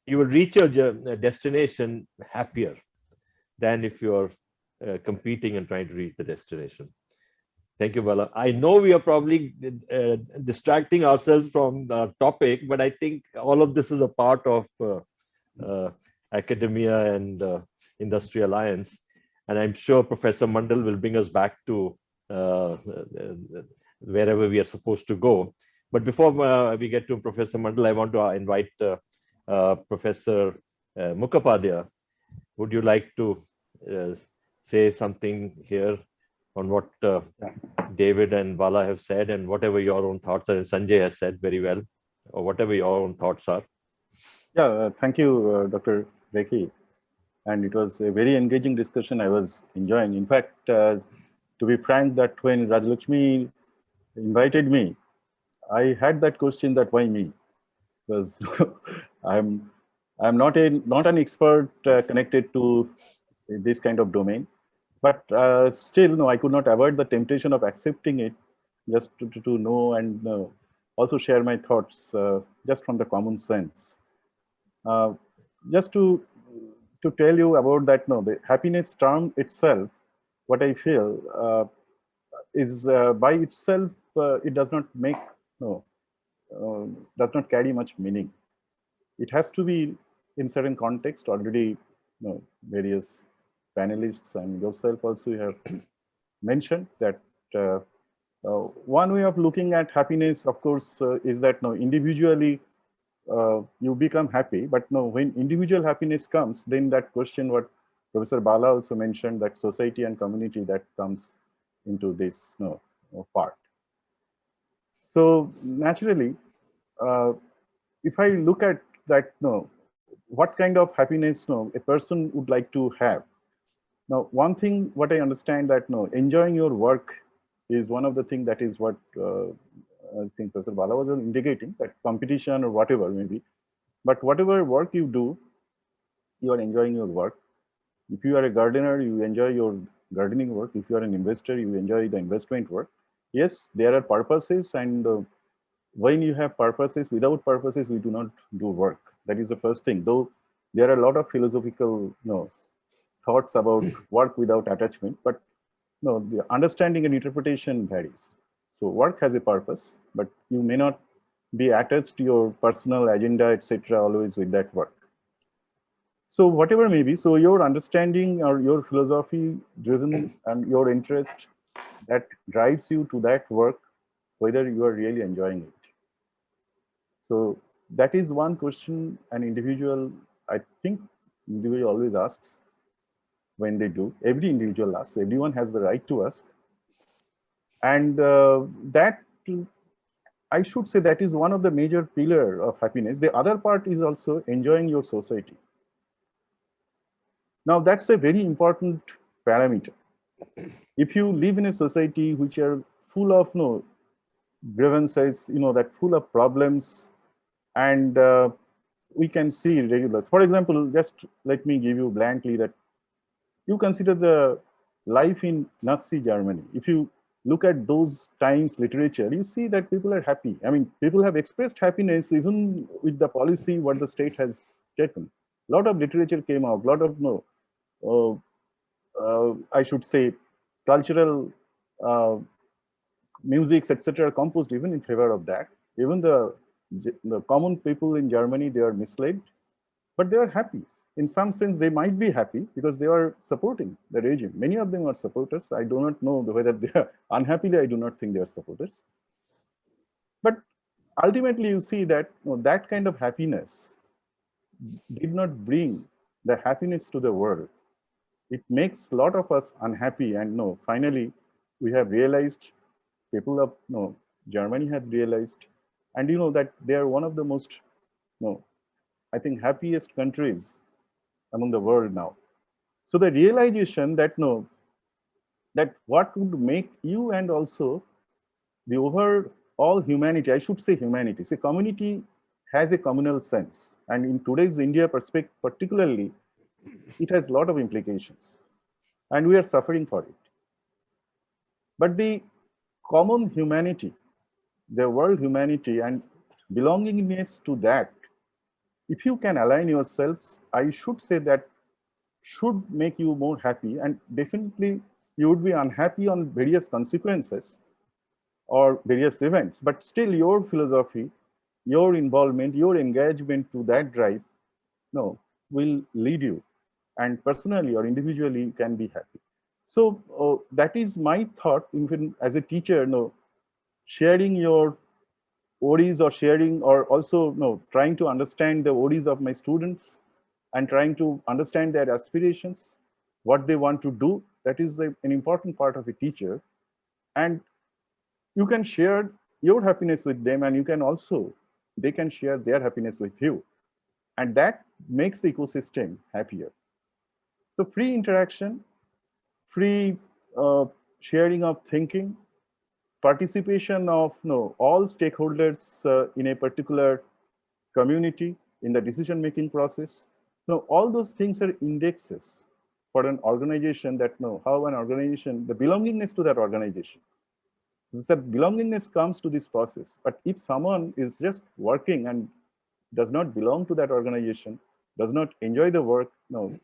you will reach your destination happier than if you're competing and trying to reach the destination. Thank you, Bala. I know we are probably distracting ourselves from the topic, but I think all of this is a part of academia and industry alliance. And I'm sure Professor Mandal will bring us back to wherever we are supposed to go. But before we get to Professor Mandal, I want to invite Professor Mukhopadhyay. Would you like to say something here on what David and Bala have said, and whatever your own thoughts are? Sanjay has said very well, or whatever your own thoughts are. Yeah, thank you, Dr. Rekhi. And it was a very engaging discussion. I was enjoying. In fact, to be frank, that when Rajlakshmi invited me, I had that question, that why me? Because I'm not an expert connected to this kind of domain, but still, no, I could not avoid the temptation of accepting it, just to know and also share my thoughts just from the common sense. Just to tell you about that, no, the happiness term itself, what I feel is by itself, it does not make, does not carry much meaning. It has to be in certain context. Already, various panelists and yourself also have mentioned that one way of looking at happiness, of course, is that individually you become happy, but when individual happiness comes, then that question what Professor Bala also mentioned, that society and community, that comes into this part. So naturally, if I look at that, what kind of happiness a person would like to have. Now, one thing what I understand, that enjoying your work is one of the things, that is what I think Professor Bala was indicating, that competition or whatever maybe, but whatever work you do, you are enjoying your work. If you are a gardener, you enjoy your gardening work. If you are an investor, you enjoy the investment work. Yes, there are purposes, and when you have purposes, without purposes, we do not do work. That is the first thing. Though there are a lot of philosophical thoughts about work without attachment, but the understanding and interpretation varies. So work has a purpose, but you may not be attached to your personal agenda, etc., always with that work. So whatever may be, so your understanding or your philosophy driven and your interest, that drives you to that work, whether you are really enjoying it. So that is one question an individual, I think, individual always asks when they do. Every individual asks, everyone has the right to ask. And that, I should say, that is one of the major pillars of happiness. The other part is also enjoying your society. Now, that's a very important parameter. If you live in a society which are full of grievances, that full of problems, and we can see regulars. For example, just let me give you bluntly that you consider the life in Nazi Germany. If you look at those times literature, you see that people are happy. I mean, people have expressed happiness even with the policy what the state has taken. A lot of literature came out, a lot of I should say, cultural musics, etc., composed even in favor of that. Even the common people in Germany, they are misled, but they are happy. In some sense, they might be happy because they are supporting the regime. Many of them are supporters. I do not know whether they are unhappily. I do not think they are supporters. But ultimately, you see that that kind of happiness did not bring the happiness to the world. It makes a lot of us unhappy. And no, finally, we have realized, people of Germany have realized, and that they are one of the most, I think, happiest countries among the world now. So the realization that that what would make you and also the overall humanity, I should say humanity, say community has a communal sense. And in today's India perspective, particularly, it has a lot of implications. And we are suffering for it. But the common humanity, the world humanity and belongingness to that, if you can align yourselves, I should say that should make you more happy, and definitely you would be unhappy on various consequences or various events, but still your philosophy, your involvement, your engagement to that drive, will lead you, and personally or individually you can be happy. So that is my thought, even as a teacher, sharing your worries or sharing, or also trying to understand the worries of my students and trying to understand their aspirations, what they want to do. That is an important part of a teacher. And you can share your happiness with them, and you can also, they can share their happiness with you. And that makes the ecosystem happier. So free interaction, free sharing of thinking, participation of all stakeholders in a particular community in the decision-making process. All those things are indexes for an organization, that how an organization, the belongingness to that organization. That belongingness comes to this process. But if someone is just working and does not belong to that organization, does not enjoy the work,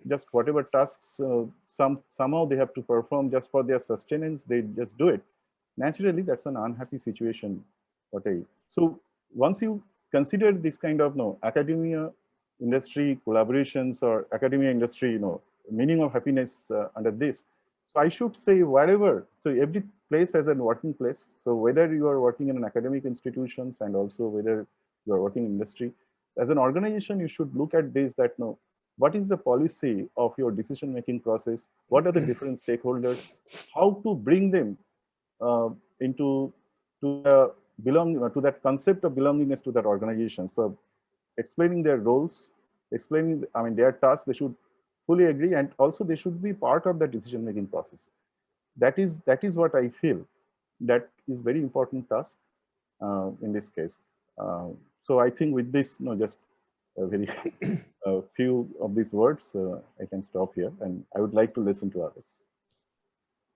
just whatever tasks somehow they have to perform just for their sustenance, they just do it. Naturally, that's an unhappy situation. So once you consider this kind of academia industry collaborations, or academia industry meaning of happiness under this, so I should say wherever, so every place has a working place. So whether you are working in an academic institutions, and also whether you are working in industry, as an organization, you should look at this, that what is the policy of your decision making process, what are the different stakeholders, how to bring them into to that concept of belongingness to that organization. So explaining their roles, explaining their tasks, they should fully agree, and also they should be part of the decision making process. That is what I feel that is very important task in this case. So I think with this, just a very few of these words, I can stop here, and I would like to listen to others.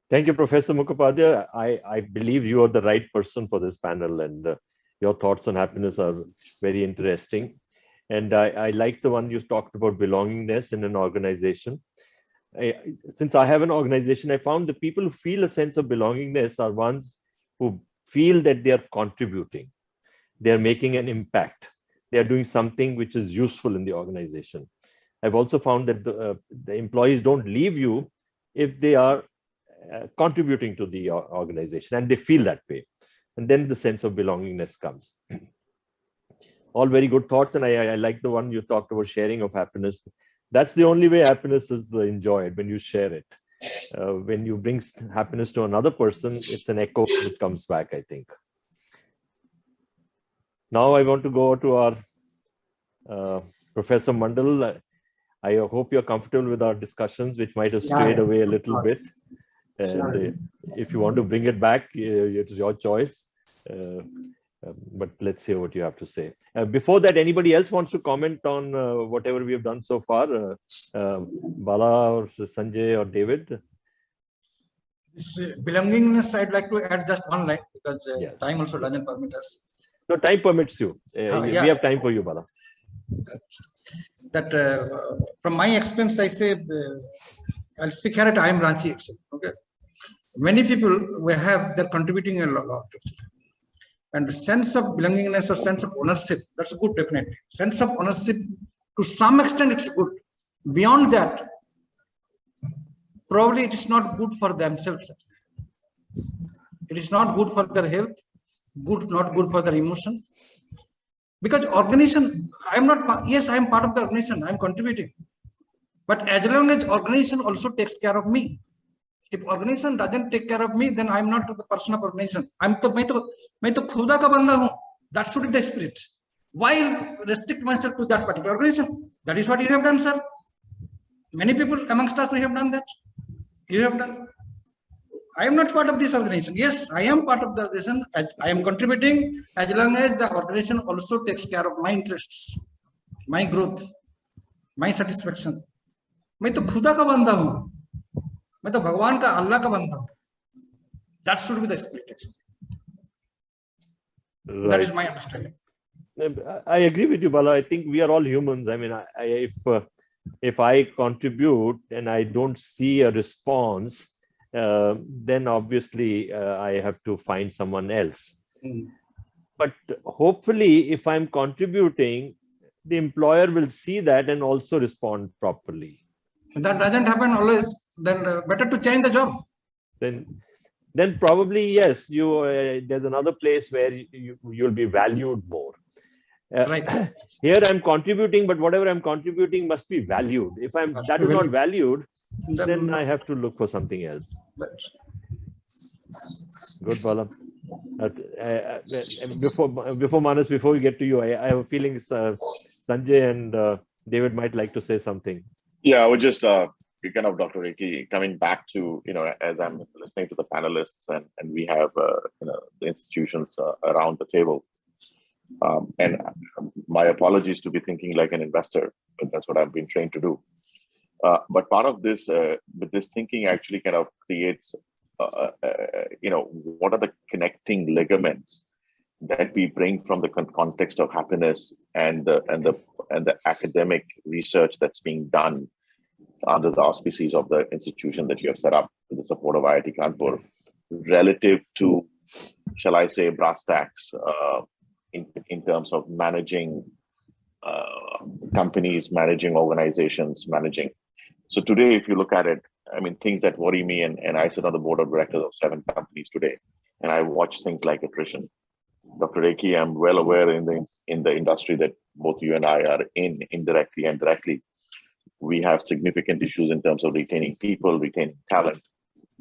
Thank you, Professor Mukhopadhyay. I believe you are the right person for this panel, and your thoughts on happiness are very interesting. And I like the one you talked about, belongingness in an organization. Since I have an organization, I found the people who feel a sense of belongingness are ones who feel that they are contributing. They are making an impact. They are doing something which is useful in the organization. I've also found that the employees don't leave you if they are contributing to the organization, and they feel that way. And then the sense of belongingness comes. All very good thoughts. And I like the one you talked about, sharing of happiness. That's the only way happiness is enjoyed, when you share it. When you bring happiness to another person, it's an echo which comes back, I think. Now I want to go to our Professor Mandal. I hope you're comfortable with our discussions, which might have strayed away a little bit. And if you want to bring it back, it's your choice. But let's hear what you have to say. Before that, anybody else wants to comment on whatever we have done so far? Bala or Sanjay or David? This belongingness, I'd like to add just one line because Yes. time also doesn't permit us. No, time permits you. We Yeah. have time for you, Bala. That from my experience, I say, I'll speak here at IIM Ranchi itself. Okay, many people we have, they're contributing a lot. And the sense of belongingness or sense of ownership, that's good, definitely. Sense of ownership, to some extent, it's good. Beyond that, probably it is not good for themselves. It is not good for their health, not good for their emotion. Because organization, I'm not, yes, I'm part of the organization, I'm contributing. But as long as organization also takes care of me, if organization doesn't take care of me, then I'm not the person of organization. मैं तो खुदा का बंदा हूँ. That should be the spirit. Why restrict myself to that particular organization? That is what you have done, sir. Many people amongst us, we have done that. You have done. I am not part of this organization. Yes, I am part of the organization. I am contributing as long as the organization also takes care of my interests, my growth, my satisfaction. मैं तो खुदा का बंदा हूँ. मैं तो भगवान का, अल्लाह का बंदा हूँ. That should be the spirit. Right. That is my understanding. I agree with you, Bala. I think we are all humans. I mean, if I contribute and I don't see a response, then obviously I have to find someone else. But hopefully, if I'm contributing, the employer will see that and also respond properly. That doesn't happen always. Then better to change the job. Then probably yes, there's another place where you'll be valued more. Right. Here I'm contributing, but whatever I'm contributing must be valued. If that is not valued, then I have to look for something else. Good, Bala. Before Manas, before we get to you, I have a feeling Sanjay and David might like to say something. Yeah, I would just kind of, Dr. Rekhi, coming back to, as I'm listening to the panelists and we have, the institutions around the table. And my apologies to be thinking like an investor, but that's what I've been trained to do. But part of this, with this thinking actually kind of creates, what are the connecting ligaments that we bring from the context of happiness and the academic research that's being done under the auspices of the institution that you have set up with the support of IIT Kharagpur, relative to, shall I say, brass tacks in terms of managing companies, managing organizations, managing. So today, if you look at it, I mean, things that worry me, and I sit on the board of directors of 7 companies today, and I watch things like attrition. Dr. Rekhi, I'm well aware in the industry that both you and I are in, indirectly and directly. We have significant issues in terms of retaining people, retaining talent.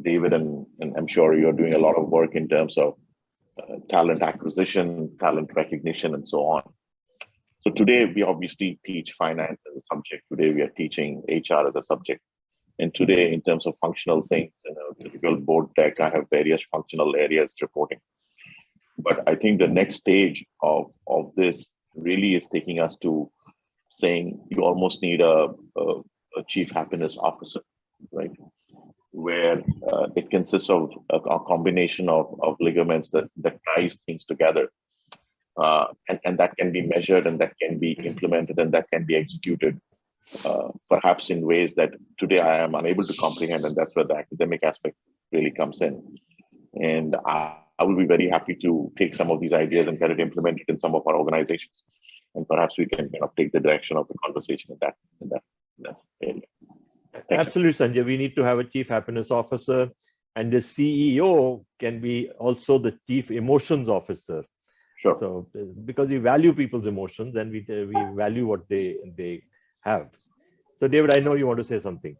David, and I'm sure you're doing a lot of work in terms of talent acquisition, talent recognition, and so on. So today, we obviously teach finance as a subject. Today, we are teaching HR as a subject. And today, in terms of functional things, typical board deck, I have various functional areas reporting. But I think the next stage of this really is taking us to saying you almost need a chief happiness officer, right? Where it consists of a combination of ligaments that ties things together. And that can be measured and that can be implemented and that can be executed, perhaps in ways that today I am unable to comprehend. And that's where the academic aspect really comes in. And I will be very happy to take some of these ideas and get it implemented in some of our organizations. And perhaps we can take the direction of the conversation in that area. Absolutely, Sanjay. We need to have a chief happiness officer, and the CEO can be also the chief emotions officer. Sure. So, because we value people's emotions and we value what they have. So, David, I know you want to say something.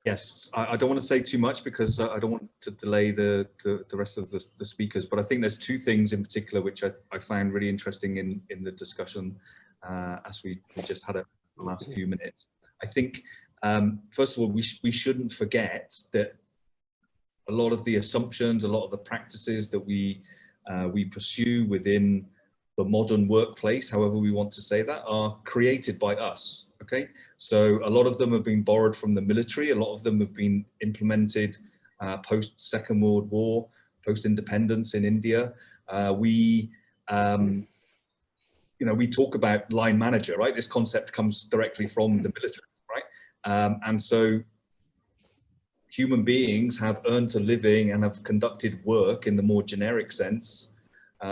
Yes, I don't want to say too much because I don't want to delay the rest of the speakers, but I think there's 2 things in particular which I found really interesting in the discussion as we just had it the last few minutes. I think, first of all, we shouldn't forget that a lot of the assumptions, a lot of the practices that we pursue within the modern workplace, however we want to say that, are created by us. Okay, so a lot of them have been borrowed from the military. A lot of them have been implemented post-Second World War, post-independence in India. We talk about line manager, right? This concept comes directly from the military, right? And so human beings have earned a living and have conducted work in the more generic sense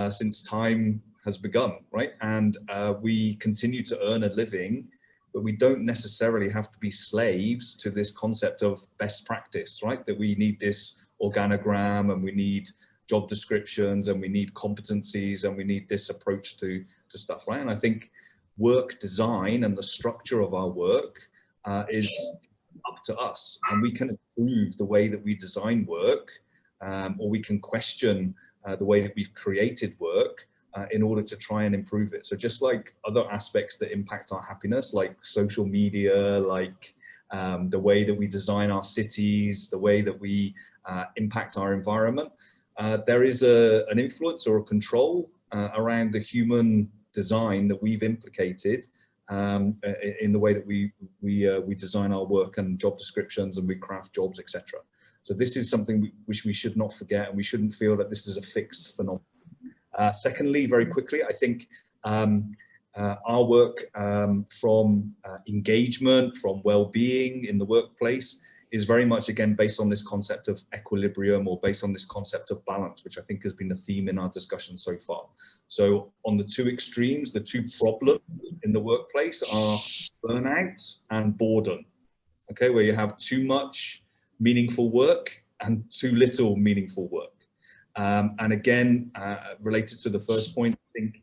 since time has begun, right? And we continue to earn a living, but we don't necessarily have to be slaves to this concept of best practice, right? That we need this organogram and we need job descriptions and we need competencies and we need this approach to stuff, right? And I think work design and the structure of our work is up to us, and we can improve the way that we design work, or we can question the way that we've created work in order to try and improve it. So just like other aspects that impact our happiness, like social media, like the way that we design our cities, the way that we impact our environment, there is an influence or a control around the human design that we've implicated in the way that we design our work and job descriptions, and we craft jobs, etc. So this is something which we should not forget, and we shouldn't feel that this is a fixed phenomenon. Secondly, very quickly, I think our work from engagement, from well-being in the workplace is very much, again, based on this concept of equilibrium, or based on this concept of balance, which I think has been a theme in our discussion so far. So on the two extremes, the two problems in the workplace are burnout and boredom, okay, where you have too much meaningful work and too little meaningful work. And again, related to the first point, I think,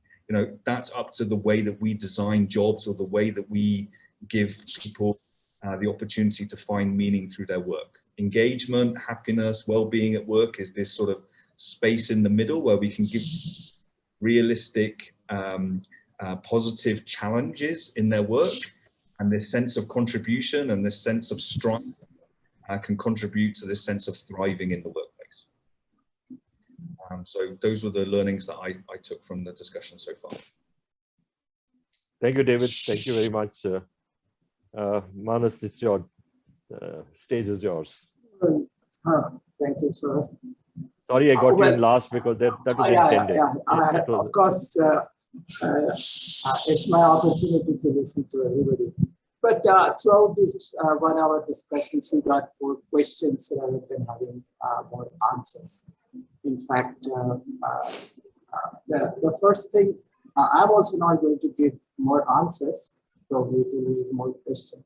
that's up to the way that we design jobs, or the way that we give people the opportunity to find meaning through their work. Engagement, happiness, well-being at work is this sort of space in the middle where we can give realistic, positive challenges in their work, and this sense of contribution and this sense of strife can contribute to this sense of thriving in the workplace. So those were the learnings that I took from the discussion so far. Thank you, David. Thank you very much. Manas, it's your stage is yours. Thank you, sir. Sorry, I got you in last because that was intended. Of course, it's my opportunity to listen to everybody. But throughout this 1 hour discussions, we got more questions rather than having more answers. In fact, the first thing, I'm also not going to give more answers, probably to raise more questions.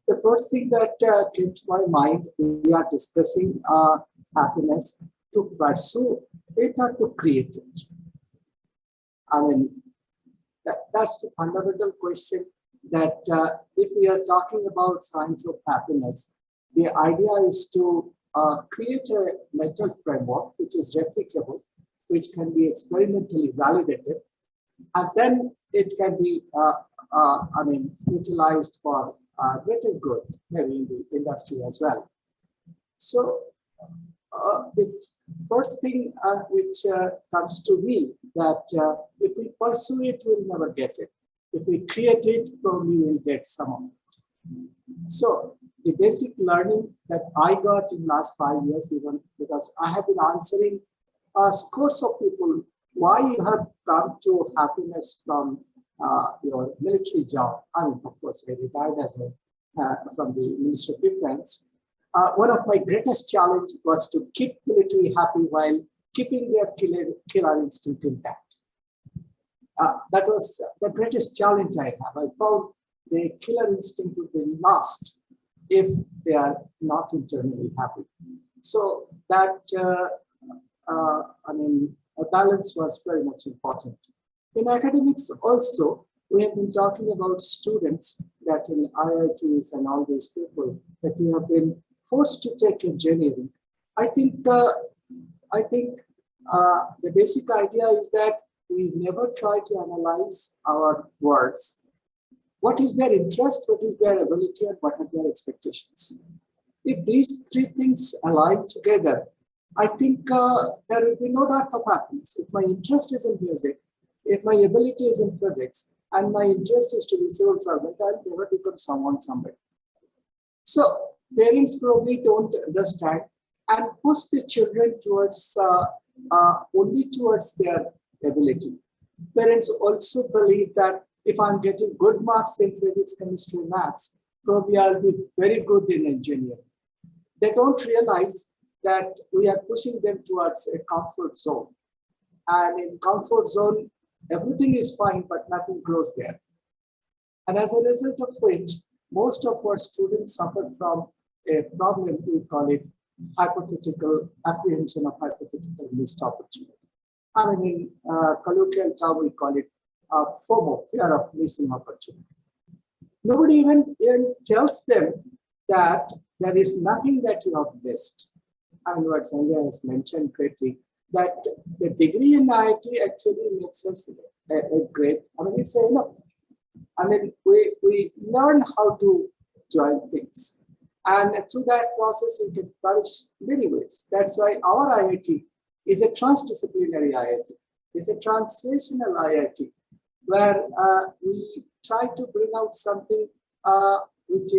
The first thing that came to my mind, we are discussing happiness, to pursue it or to create it. I mean, that's the fundamental question, that if we are talking about science of happiness, the idea is to create a mental framework which is replicable, which can be experimentally validated, and then it can be utilized for greater good, maybe in the industry as well. So the first thing which comes to me, that if we pursue it, we'll never get it. If we create it, probably we'll get some of it. So the basic learning that I got in last 5 years, because I have been answering scores of people why you have come to happiness from your military job. I mean, of course, I retired as from the Ministry of Defense. One of my greatest challenge was to keep military happy while keeping their killer instinct intact. That was the greatest challenge I have. I found the killer instinct would be lost if they are not internally happy. So that, a balance was very much important. In academics also, we have been talking about students that in IITs and all these people that we have been forced to take engineering. I think the basic idea is that we never try to analyze our words. What is their interest, what is their ability, and what are their expectations? If these three things align together, I think there will be no doubt of happiness. If my interest is in music, if my ability is in physics, and my interest is to be civil servant, I'll never become someone somewhere. So parents probably don't understand and push the children towards only towards their ability. Parents also believe that if I'm getting good marks in physics, chemistry, maths, probably I'll be very good in engineering. They don't realize that we are pushing them towards a comfort zone. And in comfort zone, everything is fine, but nothing grows there. And as a result of which, most of our students suffer from a problem, we call it hypothetical apprehension of hypothetical missed opportunity. I mean, in colloquial term, we call it FOMO, fear of missing opportunity. Nobody even tells them that there is nothing that you have missed. I mean, what Sanjay has mentioned greatly, that the degree in IIT actually makes us a great, I mean, it's enough. I mean, we learn how to join things. And through that process, we can flourish many ways. That's why our IIT is a transdisciplinary IIT. It's a translational IIT, where we try to bring out something which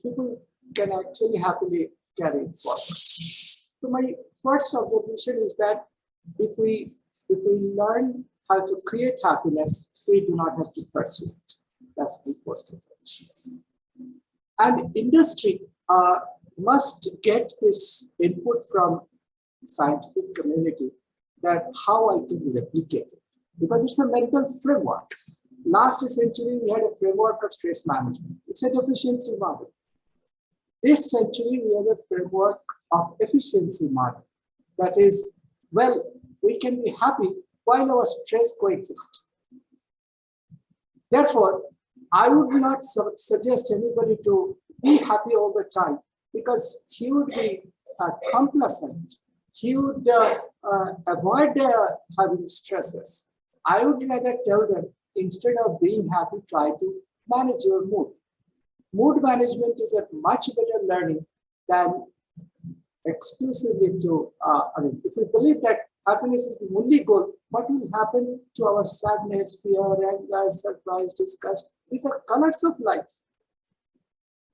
people can actually happily carry forward. So my first observation is that if we learn how to create happiness, we do not have to pursue it. That's my first observation. And industry must get this input from scientific community that how I can replicate it, because it's a mental framework. Last century, we had a framework of stress management. It's a deficiency model. This century, we have a framework of efficiency model. That is, well, we can be happy while our stress coexists. Therefore, I would not suggest anybody to be happy all the time, because he would be complacent. He would avoid having stresses. I would rather tell them, instead of being happy, try to manage your mood. Mood management is a much better learning than exclusively to, I mean, if we believe that happiness is the only goal, what will happen to our sadness, fear, anger, surprise, disgust? These are colors of life.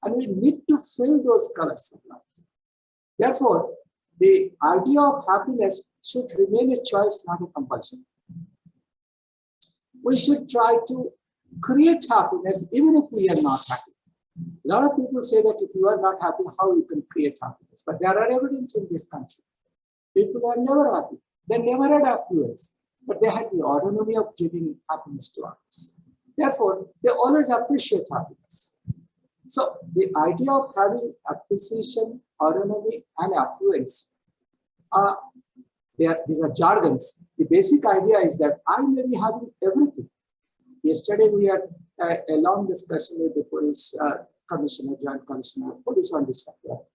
And we need to fill those colors of life. Therefore, the idea of happiness should remain a choice, not a compulsion. We should try to create happiness even if we are not happy. A lot of people say that if you are not happy, how you can create happiness? But there are evidence in this country. People are never happy. They never had affluence, but they had the autonomy of giving happiness to others. Therefore, they always appreciate happiness. So the idea of having appreciation, autonomy, and affluence, these are jargons. The basic idea is that I may be having everything. Yesterday, we had a long discussion with the police commissioner, joint commissioner of police on this subject.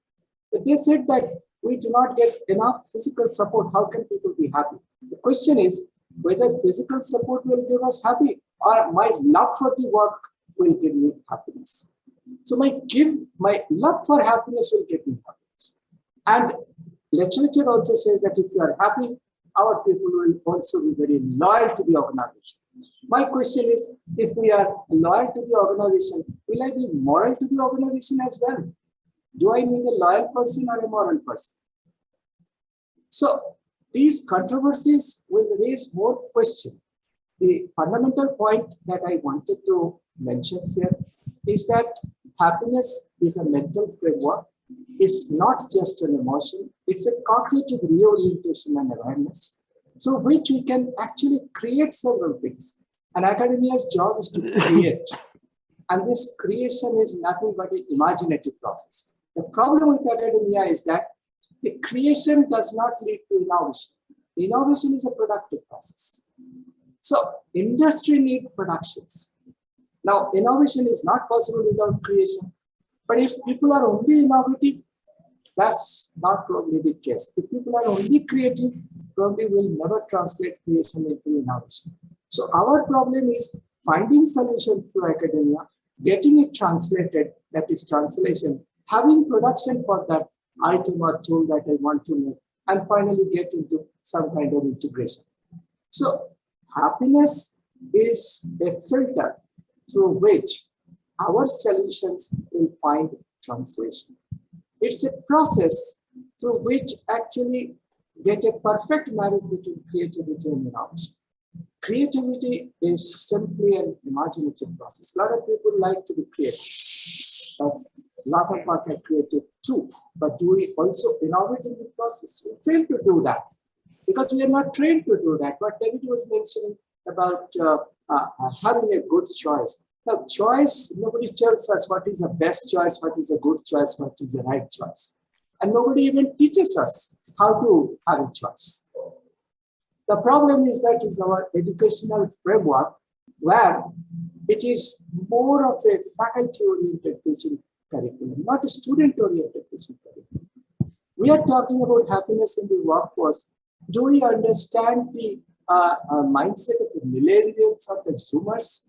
But they said that we do not get enough physical support. How can people be happy? The question is whether physical support will give us happy, or my love for the work will give me happiness. So my love for happiness will give me happiness. And literature also says that if you are happy, our people will also be very loyal to the organization. My question is, if we are loyal to the organization, will I be moral to the organization as well? Do I need a loyal person or a moral person? So these controversies will raise more questions. The fundamental point that I wanted to mention here is that happiness is a mental framework. It's not just an emotion. It's a cognitive reorientation and awareness through which we can actually create several things. And academia's job is to create. And this creation is nothing but an imaginative process. The problem with academia is that the creation does not lead to innovation. Innovation is a productive process. So industry needs productions. Now, innovation is not possible without creation. But if people are only innovative, that's not probably the case. If people are only creative, probably will never translate creation into innovation. So our problem is finding solution through academia, getting it translated, that is translation, having production for that item or tool that I want to make, and finally get into some kind of integration. So happiness is a filter through which our solutions will find translation. It's a process through which actually get a perfect marriage between creativity and innovation. Creativity is simply an imaginative process. A lot of people like to be creative, but a lot of us are creative too. But do we also innovate in the process? We fail to do that because we are not trained to do that. What David was mentioning about having a good choice. Now, choice, nobody tells us what is the best choice, what is a good choice, what is the right choice. And nobody even teaches us how to have a choice. The problem is that is our educational framework where it is more of a faculty-oriented teaching curriculum, not a student-oriented teaching curriculum. We are talking about happiness in the workforce. Do we understand the mindset of the millennials or the Zoomers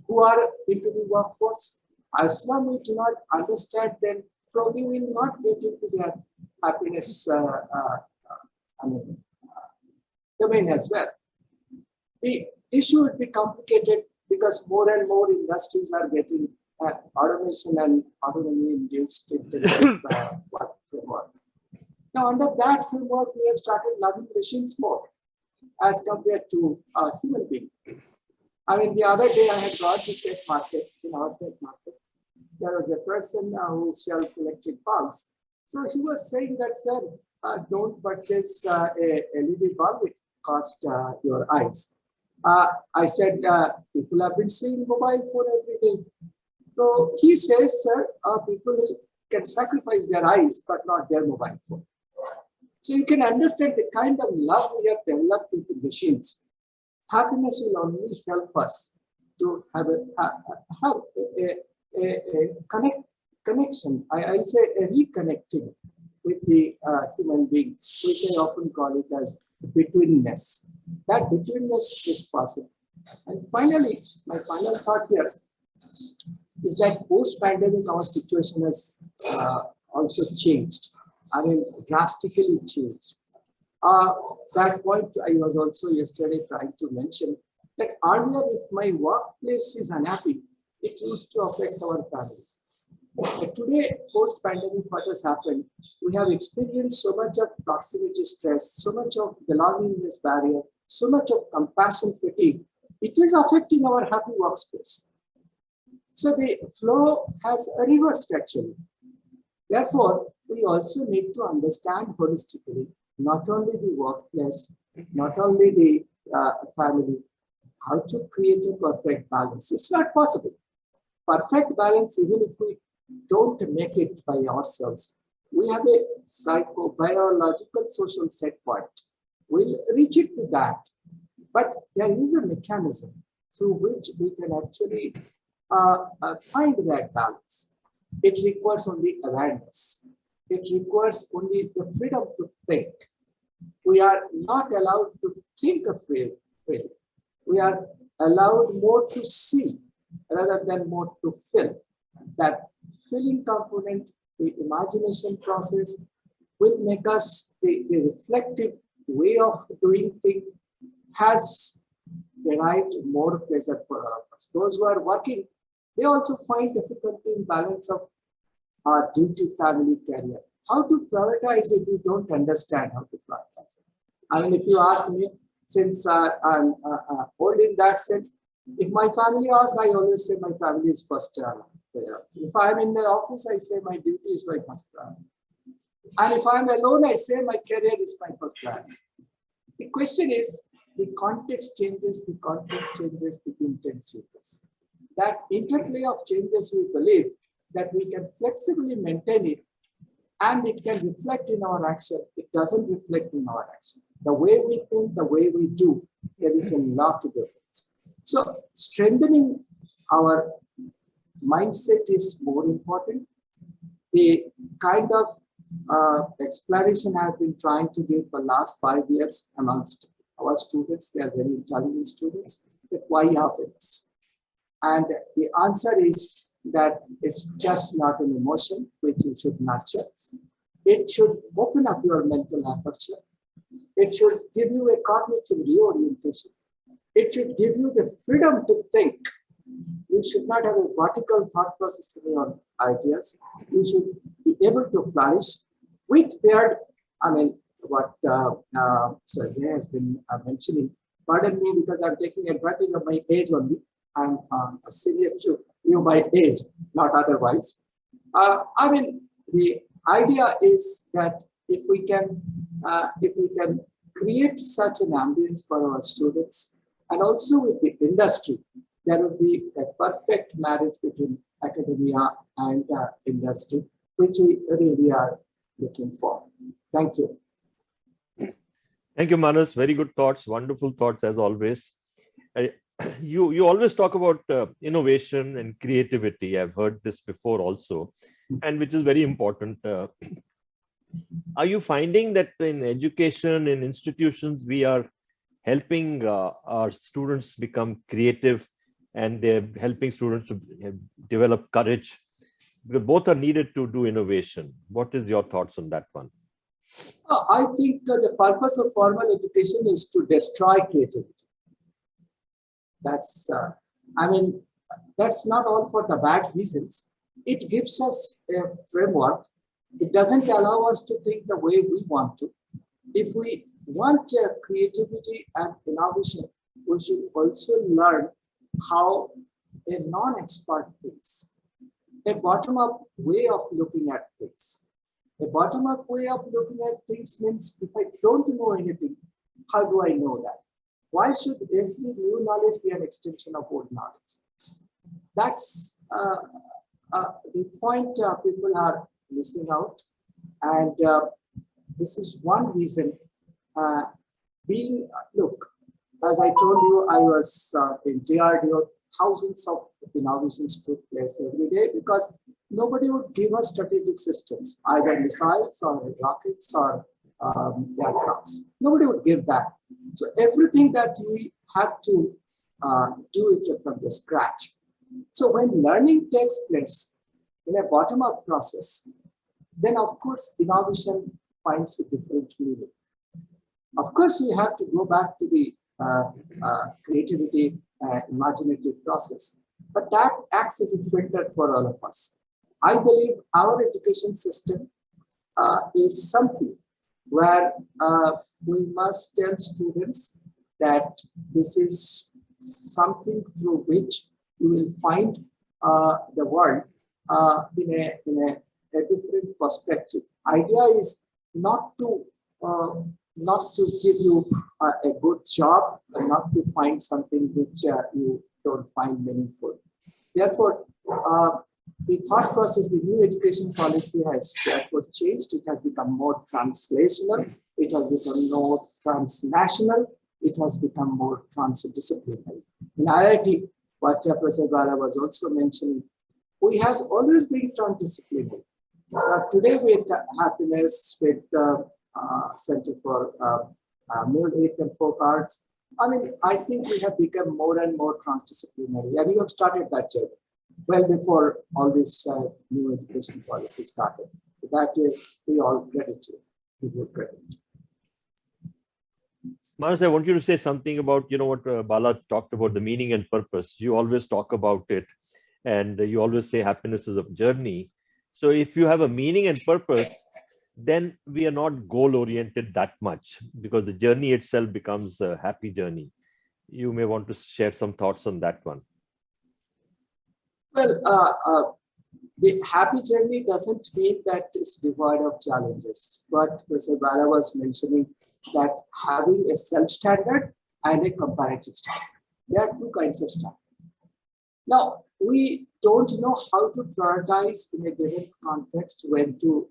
who are into the workforce? As long as we do not understand them, probably will not get into their happiness domain as well. The issue would be complicated because more and more industries are getting automation and autonomy induced work framework. Now, under that framework, we have started loving machines more as compared to human beings. I mean, the other day I had gone to tech market, in our tech market. There was a person who sells electric bulbs. So she was saying that, sir, don't purchase a LED bulb, it costs your eyes. I said, people have been seeing mobile phone every day. So he says, sir, people can sacrifice their eyes, but not their mobile phone. So you can understand the kind of love we have developed with the machines. Happiness will only help us to have a connection. I'll say a reconnecting with the human beings, which I often call it as betweenness. That betweenness is possible. And finally, my final thought here is that post-pandemic, our situation has also changed. I mean, drastically changed. That point I was also yesterday trying to mention that earlier, if my workplace is unhappy, it used to affect our families. But today, post-pandemic, what has happened, we have experienced so much of proximity stress, so much of belongingness barrier, so much of compassion fatigue. It is affecting our happy workspace. So the flow has reversed actually. Therefore, we also need to understand holistically, not only the workplace, not only the family, how to create a perfect balance. It's not possible. Perfect balance, even if we don't make it by ourselves, we have a psycho-biological social set point. We'll reach it to that. But there is a mechanism through which we can actually find that balance. It requires only awareness. It requires only the freedom to think. We are not allowed to think freely. We are allowed more to see rather than more to feel. That feeling component, the imagination process will make us the reflective way of doing things has derived more pleasure for all of us. Those who are working, they also find difficulty in balance of duty, family, career. How to prioritize if you don't understand how to prioritize it? I mean, if you ask me, since I'm old in that sense, if my family asks, I always say my family is first. If I'm in the office, I say my duty is my first priority. And if I'm alone, I say my career is my first priority. The question is, the context changes, the context changes, the intent changes. That interplay of changes, we believe that we can flexibly maintain it and it can reflect in our action. It doesn't reflect in our action. The way we think, the way we do, there is a lot of difference. So strengthening our mindset is more important. The kind of explanation I've been trying to give for the last 5 years amongst our students, they are very intelligent students, that why happiness? And the answer is that it's just not an emotion which you should nurture. It should open up your mental aperture. It should give you a cognitive reorientation. It should give you the freedom to think You should not have a vertical thought process in your ideas. You should be able to flourish with paired, I mean, what Sanjay has been mentioning. Pardon me because I'm taking advantage of my age only. I'm a senior to you by age, not otherwise. I mean, the idea is that if we can create such an ambience for our students and also with the industry, there will be a perfect marriage between academia and industry, which we really are looking for. Thank you. Thank you, Manas. Very good thoughts, wonderful thoughts as always. You always talk about innovation and creativity. I've heard this before also, and which is very important. Are you finding that in education, in institutions, we are helping our students become creative and they're helping students to develop courage? Because both are needed to do innovation. What is your thoughts on that one? I think the purpose of formal education is to destroy creativity. That's, I mean, that's not all for the bad reasons. It gives us a framework. It doesn't allow us to think the way we want to. If we want creativity and innovation, we should also learn how a non-expert thinks, a bottom-up way of looking at things. A bottom-up way of looking at things means if I don't know anything, how do I know that? Why should every new knowledge be an extension of old knowledge? That's the point people are missing out. And this is one reason look, as I told you, I was in DRDO, thousands of innovations took place every day because nobody would give us strategic systems, either missiles or rockets or aircrafts. Nobody would give that. So everything that we had to do it from the scratch. So when learning takes place in a bottom-up process, then of course innovation finds a different meaning. Of course, we have to go back to the creativity, imaginative process, but that acts as a filter for all of us. I believe our education system is something where we must tell students that this is something through which you will find the world in a different perspective. Idea is not to give you a good job, not to find something which you don't find meaningful. Therefore, the thought process, the new education policy has therefore changed. It has become more translational. It has become more transnational. It has become more transdisciplinary. In IIT, what Professor Bala was also mentioning, we have always been transdisciplinary. Today with happiness, with Center for Music and Folk Arts, I mean, I think we have become more and more transdisciplinary, and you have started that journey well before all this new education policy started. That we all credit you. We give credit. Manas, I want you to say something about, what Bala talked about, the meaning and purpose. You always talk about it, and you always say happiness is a journey. So if you have a meaning and purpose, then we are not goal-oriented that much because the journey itself becomes a happy journey. You may want to share some thoughts on that one. Well, the happy journey doesn't mean that it's devoid of challenges. But Professor Bala was mentioning that having a self-standard and a comparative standard. There are two kinds of standard. Now, we don't know how to prioritize in a given context when to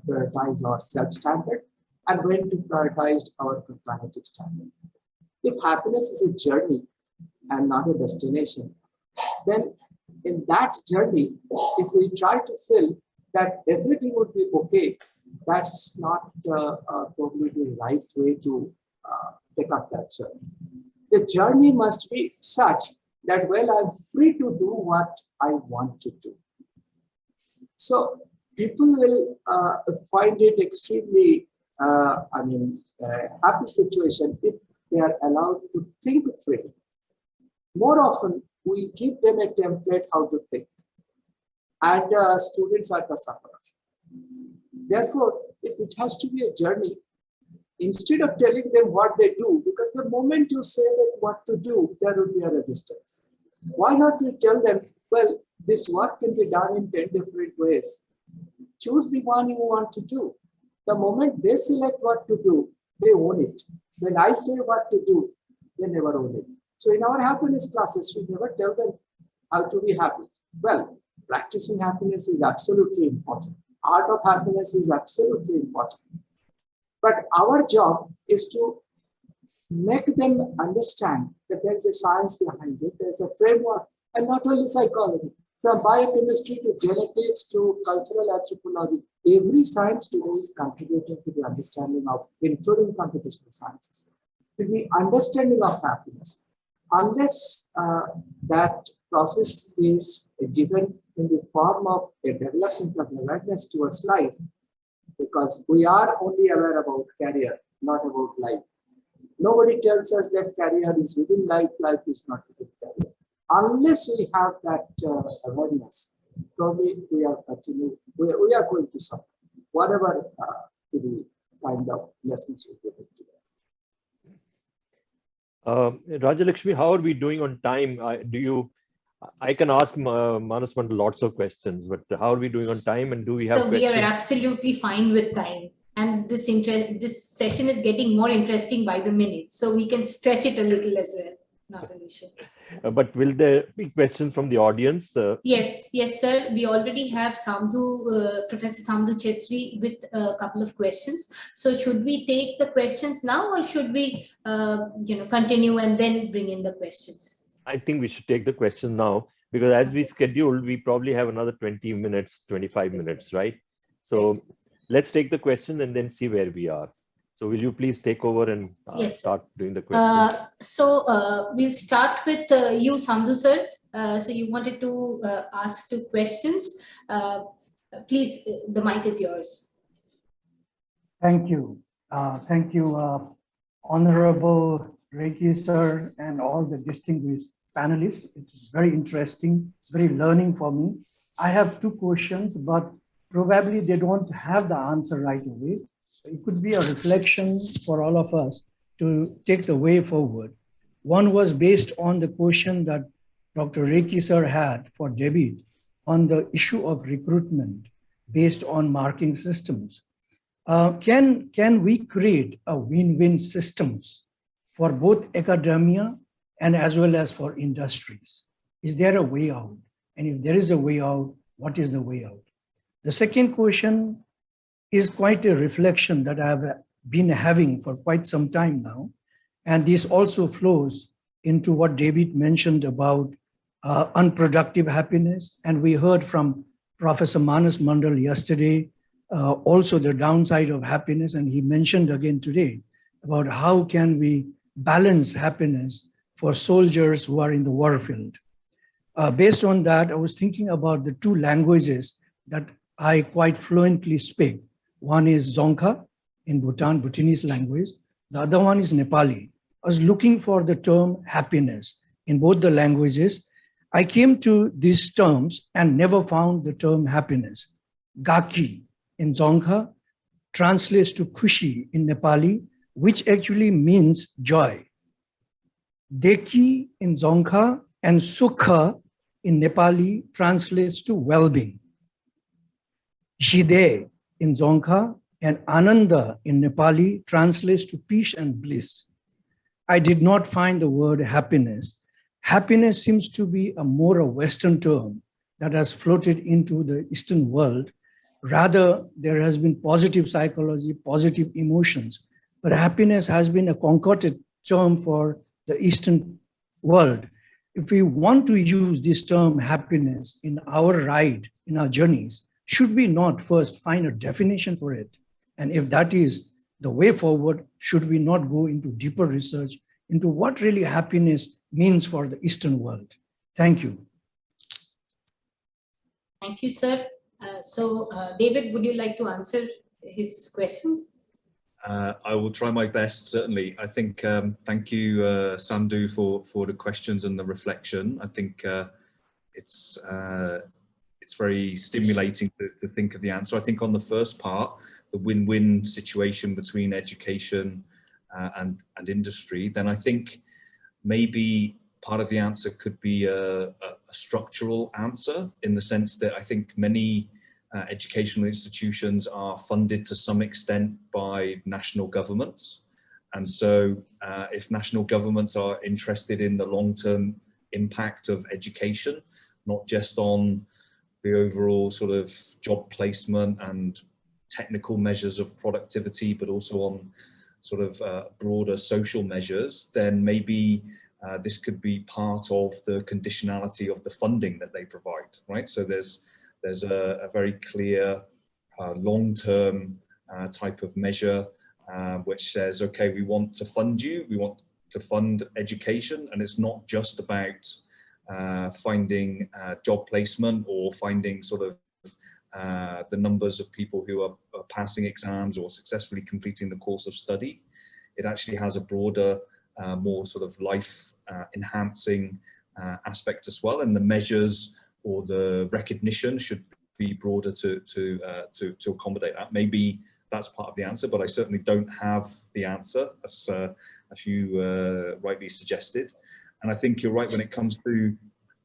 prioritize our self-standard and when to prioritize our comparative standard. If happiness is a journey and not a destination, then in that journey, if we try to feel that everything would be okay, that's not probably the right way to take up that journey. The journey must be such that, well, I'm free to do what I want to do. So people will find it extremely, happy situation if they are allowed to think freely. More often, we give them a template how to think. And students are the sufferers. Therefore, if it has to be a journey, instead of telling them what they do, because the moment you say that what to do, there will be a resistance. Why not we tell them, well, this work can be done in 10 different ways. Choose the one you want to do. The moment they select what to do, they own it. When I say what to do, they never own it. So in our happiness classes, we never tell them how to be happy. Well, practicing happiness is absolutely important. Art of happiness is absolutely important. But our job is to make them understand that there is a science behind it, there's a framework, and not only psychology. From biochemistry to genetics to cultural anthropology, every science today is contributing to the understanding of, including computational sciences, to the understanding of happiness. Unless that process is given in the form of a development of awareness towards life, because we are only aware about career, not about life. Nobody tells us that career is within life, life is not within career. Unless we have that awareness, probably we are going to suffer, whatever the kind of lessons we give today. Rajalakshmi, how are we doing on time? I can ask Manas Mandal lots of questions, but how are we doing on time, and do we have questions? So we are absolutely fine with time. And this session is getting more interesting by the minute. So we can stretch it a little as well. Not an issue. But will there be questions from the audience? Yes, sir. We already have Professor Samdhu Chetri with a couple of questions. So should we take the questions now, or should we, continue and then bring in the questions? I think we should take the question now, because as we scheduled, we probably have another 20 minutes, 25 minutes, right? So let's take the question and then see where we are. So will you please take over and start doing the questions? We'll start with you, Samdhu sir. So you wanted to ask 2 questions. Please, the mic is yours. Thank you. Thank you, Honorable Rekhi sir, and all the distinguished panelists. It's very interesting, very learning for me. I have 2 questions, but probably they don't have the answer right away. It could be a reflection for all of us to take the way forward. One was based on the question that Dr. Rekhi sir had for David on the issue of recruitment based on marking systems. Can we create a win-win systems for both academia and as well as for industries? Is there a way out? And if there is a way out, what is the way out? The second question is quite a reflection that I've been having for quite some time now. And this also flows into what David mentioned about unproductive happiness. And we heard from Professor Manas Mandal yesterday, also the downside of happiness. And he mentioned again today about how can we balance happiness for soldiers who are in the war field. Based on that, I was thinking about the 2 languages that I quite fluently speak. One is Dzongkha in Bhutan, Bhutanese language. The other one is Nepali. I was looking for the term happiness in both the languages. I came to these terms and never found the term happiness. Gaki in Dzongkha translates to Khushi in Nepali, which actually means joy. Deki in Dzongkha and Sukha in Nepali translates to well-being. Jide in Dzongkha and Ananda in Nepali translates to peace and bliss. I did not find the word happiness. Happiness seems to be a more Western term that has floated into the Eastern world. Rather, there has been positive psychology, positive emotions, but happiness has been a concocted term for the Eastern world. If we want to use this term happiness in our ride, in our journeys, should we not first find a definition for it? And if that is the way forward, should we not go into deeper research into what really happiness means for the Eastern world? Thank you. Thank you, sir. David, would you like to answer his questions? I will try my best, certainly. I think, thank you, Sandhu, for the questions and the reflection. I think it's very stimulating to think of the answer. I think on the first part, the win-win situation between education and industry, then I think maybe part of the answer could be a structural answer, in the sense that I think many educational institutions are funded to some extent by national governments. And so if national governments are interested in the long-term impact of education, not just on the overall sort of job placement and technical measures of productivity, but also on sort of broader social measures, then maybe this could be part of the conditionality of the funding that they provide, right? So there's a very clear long-term type of measure which says, okay, we want to fund you, we want to fund education, and it's not just about finding job placement or finding sort of the numbers of people who are passing exams or successfully completing the course of study. It actually has a broader, more sort of life enhancing aspect as well, and the measures or the recognition should be broader to accommodate that. Maybe that's part of the answer, but I certainly don't have the answer, as you rightly suggested. And I think you're right when it comes to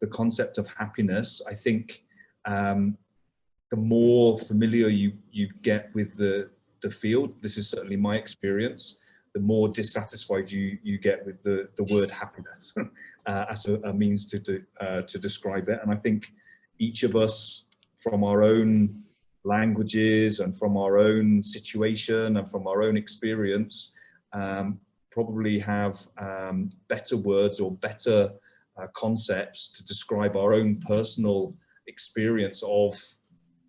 the concept of happiness. I think the more familiar you get with the field, this is certainly my experience, the more dissatisfied you get with the word happiness as a means to describe it. And I think each of us, from our own languages and from our own situation and from our own experience, probably have better words or better concepts to describe our own personal experience of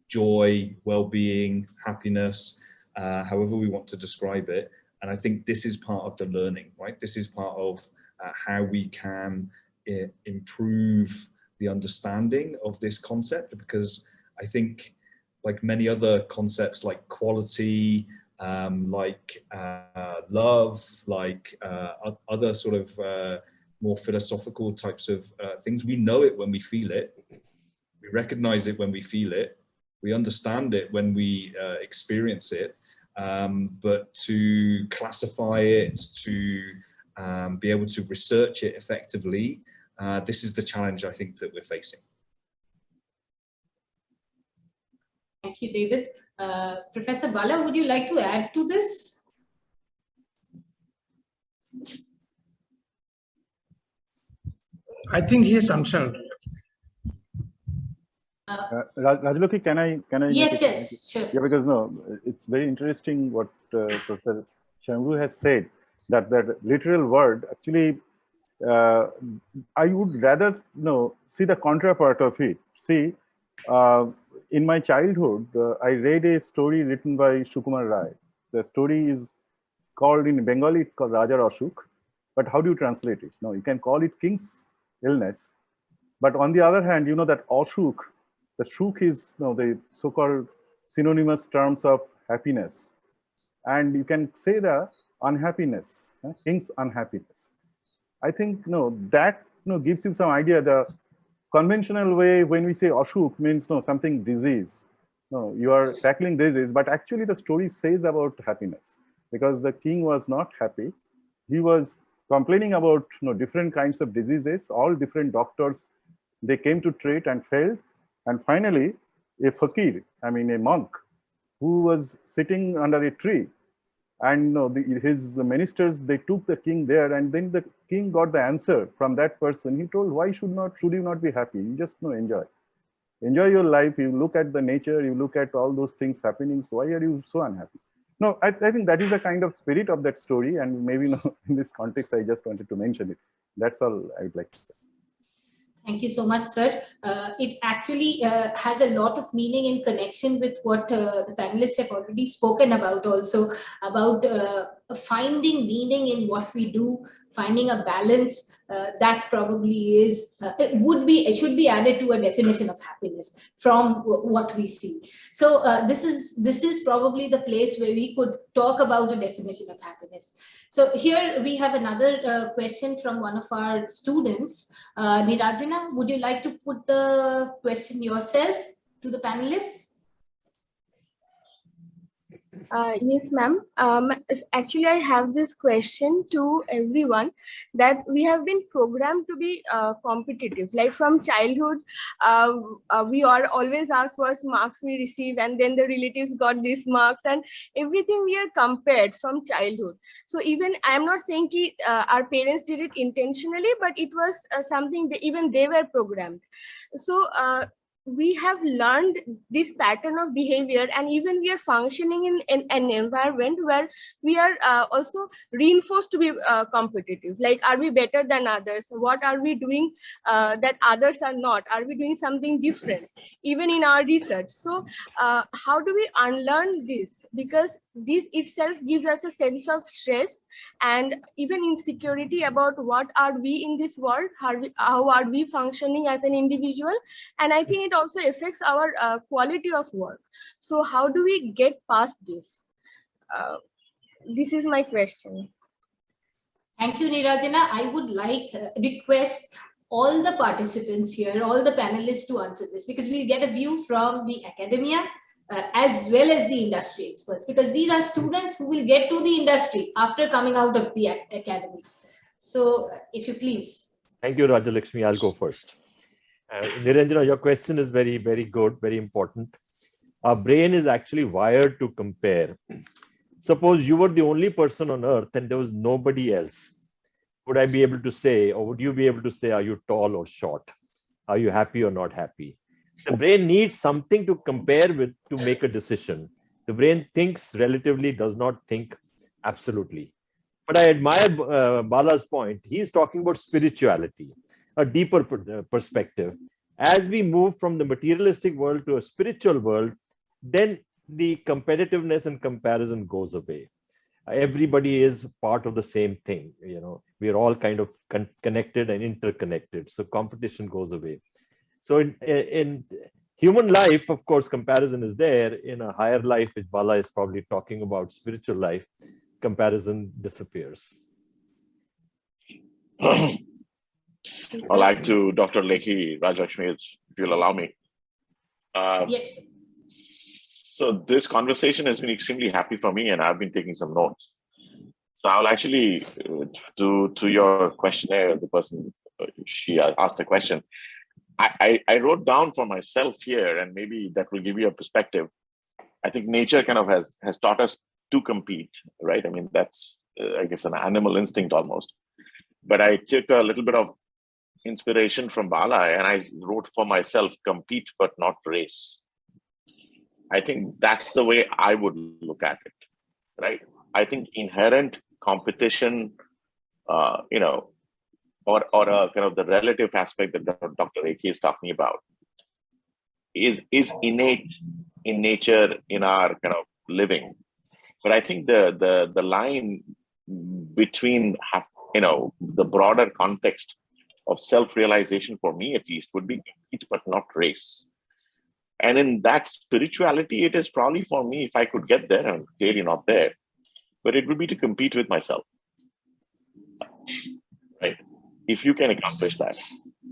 joy, well-being, happiness, however we want to describe it. And I think this is part of the learning, right? This is part of how we can improve the understanding of this concept, because I think, like many other concepts like quality, like love, like other sort of more philosophical types of things, we know it when we feel it, we recognize it when we feel it, we understand it when we experience it, but to classify it, to be able to research it effectively, this is the challenge I think that we're facing. Thank you, David. Professor Bala, would you like to add to this? I think he is answered. Rajaloki, can I? Yes, yes, sure. Yeah, because no, it's very interesting what Professor Shambhu has said, that literal word actually, I would rather see the contra part of it. See, in my childhood, I read a story written by Sukumar Rai. The story is called, in Bengali, it's called Rajar Ashuk. But how do you translate it? No, you can call it king's illness. But on the other hand, you know that Ashuk, the Shuk is the so-called synonymous terms of happiness. And you can say the unhappiness, king's unhappiness. I think that gives you some idea. The conventional way when we say Ashuk means something disease. No, you are tackling disease, but actually the story says about happiness, because the king was not happy. He was complaining about different kinds of diseases, all different doctors, they came to treat and failed. And finally, a fakir, I mean a monk, who was sitting under a tree, and the ministers, they took the king there, and then the king got the answer from that person. He told, why should you not be happy? You just enjoy your life. You look at the nature, you look at all those things happening. So why are you so unhappy? No, I think that is the kind of spirit of that story, and maybe in this context, I just wanted to mention it. That's all I would like to say. Thank you so much, sir. It actually has a lot of meaning in connection with what the panelists have already spoken about also, about finding meaning in what we do, finding a balance that probably is, it should be added to a definition of happiness from what we see. So this is probably the place where we could talk about a definition of happiness. So here we have another question from one of our students. Nirajana, would you like to put the question yourself to the panelists? Yes, ma'am. Actually, I have this question to everyone, that we have been programmed to be competitive. Like from childhood, we are always asked what marks we receive, and then the relatives got these marks, and everything we are compared from childhood. So even I'm not saying our parents did it intentionally, but it was something that even they were programmed. So we have learned this pattern of behavior, and even we are functioning in an environment where we are also reinforced to be competitive. Like, are we better than others? What are we doing that others are not? Are we doing something different, even in our research? So how do we unlearn this? Because this itself gives us a sense of stress and even insecurity about what are we in this world, how are we functioning as an individual. And I think it also affects our quality of work. So how do we get past this? This is my question. Thank you, Nirajana. I would like request all the participants here, all the panelists to answer this, because we'll get a view from the academia as well as the industry experts, because these are students who will get to the industry after coming out of the academies. So if you please. Thank you, Rajalakshmi. I'll go first. Niranjana, your question is very, very good, very important. Our brain is actually wired to compare. Suppose you were the only person on earth and there was nobody else. Would I be able to say, or would you be able to say, are you tall or short? Are you happy or not happy? The brain needs something to compare with to make a decision. The brain thinks relatively, does not think absolutely. But I admire Bala's point. He's talking about spirituality, a deeper perspective. As we move from the materialistic world to a spiritual world, then the competitiveness and comparison goes away. Everybody is part of the same thing. You know, we are all kind of connected and interconnected. So competition goes away. So in human life, of course, comparison is there. In a higher life, which Bala is probably talking about, spiritual life, comparison disappears. I'd like to Dr. Rekhi Rajalakshmi, if you'll allow me. Yes. So this conversation has been extremely happy for me, and I've been taking some notes. So I'll actually, to your questionnaire, the person, she asked a question. I wrote down for myself here, and maybe that will give you a perspective. I think nature kind of has taught us to compete, right? I mean, that's, I guess, an animal instinct almost. But I took a little bit of inspiration from Bala, and I wrote for myself, compete but not race. I think that's the way I would look at it, right? I think inherent competition, you know, or a kind of the relative aspect that Dr. Rekhi is talking about is innate in nature, in our kind of living. But I think the line between, you know, the broader context of self-realization, for me at least, would be compete but not race. And in that spirituality, it is probably for me, if I could get there, I'm clearly not there, but it would be to compete with myself, right? If you can accomplish that.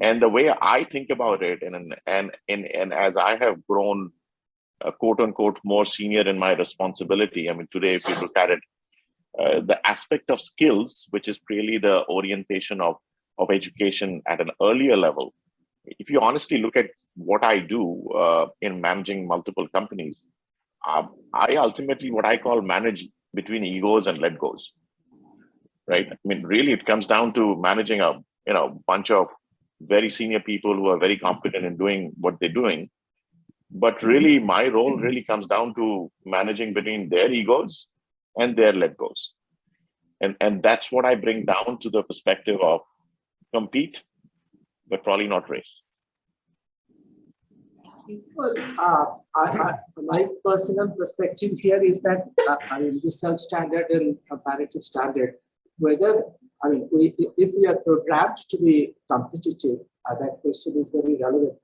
And the way I think about it, and as I have grown, quote unquote, more senior in my responsibility, I mean, today, if you look at it, the aspect of skills, which is really the orientation of education at an earlier level, if you honestly look at what I do in managing multiple companies, I ultimately, what I call, manage between egos and let goes, right? I mean, really, it comes down to managing a bunch of very senior people who are very competent in doing what they're doing. But really, my role really comes down to managing between their egos and their let goes. And that's what I bring down to the perspective of compete but probably not race. Well, my personal perspective here is that the self-standard and comparative standard, whether, if we are programmed to be competitive, that question is very relevant.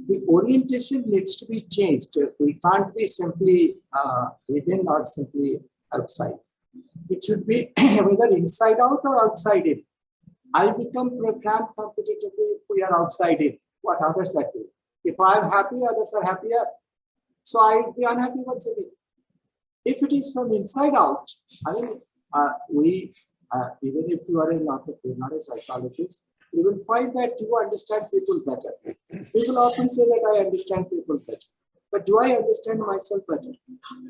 The orientation needs to be changed. We can't be simply within or simply outside. It should be whether inside out or outside in. I become programmed competitively if we are outside in, what others are doing. If I'm happy, others are happier. So I'll be unhappy once again. If it is from inside out, even if you are an entrepreneur, a psychologist, you will find that you understand people better. People often say that I understand people better. But do I understand myself better?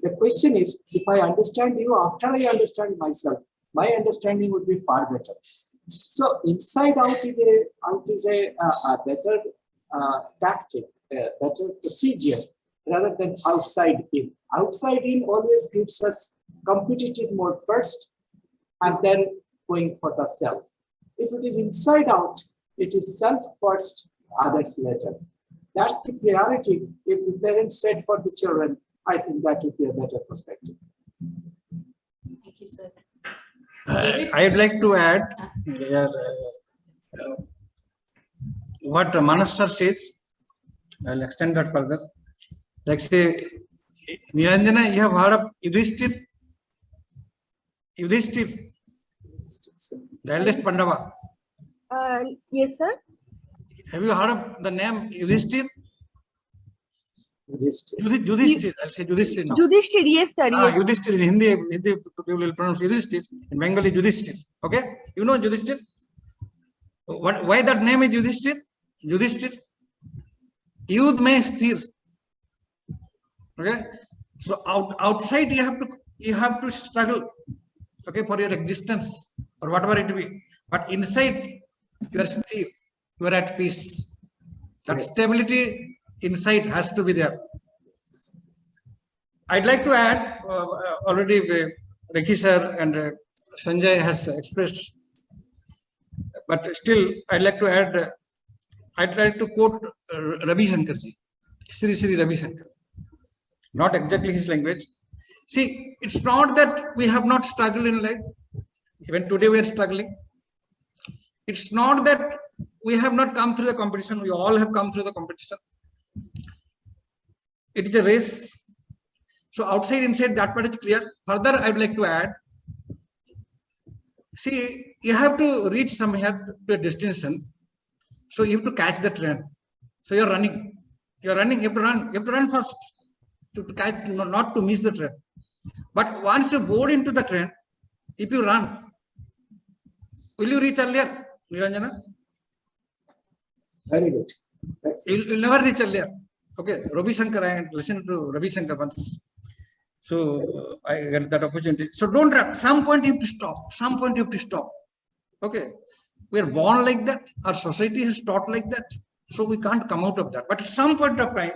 The question is, if I understand you after I understand myself, my understanding would be far better. So inside out is a better tactic, a better procedure rather than outside in. Outside in always gives us competitive mode first and then going for the self. If it is inside out, it is self first, others later. That's the priority. If the parents set for the children, I think that would be a better perspective. Thank you, sir. I'd like to add what Manas sir says. I'll extend that further. Like say, Niranjana, you have heard of Yudhishthir? Yudhishthir, the eldest Pandava. Yes, sir. Have you heard of the name Yudhishthir? Yudhishthir. I'll say Yudhishthir now. Yudhishthir, yes, sir. Yes. Yudhishthir in Hindi people will pronounce Yudhishthir. In Bengali, Yudhishthir. Okay? You know Yudhishthir? Why that name is Yudhishthir? Yudhishthir. Yudh means sthir. Okay? So outside you have to struggle, okay, for your existence or whatever it be. But inside you are sthir. You are at peace. That stability inside has to be there. I'd like to add, already Rekhi sir and Sanjay has expressed, but still I'd like to add, I'd like to quote Ravi Shankar ji, Sri Ravi Shankar. Not exactly his language. See, it's not that we have not struggled in life. Even today we are struggling. It's not that we have not come through the competition. We all have come through the competition. It is a race. So outside, inside, that part is clear. Further, I'd like to add, see, you have to reach somewhere to a destination. So you have to catch the train. So you're running. You're running, you have to run. You have to run fast to catch, not to miss the train. But once you board into the train, if you run, will you reach earlier, Niranjana? Very good. You'll never reach earlier. Okay, Ravi Shankar, I listened to Ravi Shankar once. So I got that opportunity. So don't run. Some point you have to stop. Some point you have to stop. Okay. We are born like that. Our society has taught like that. So we can't come out of that. But at some point of time,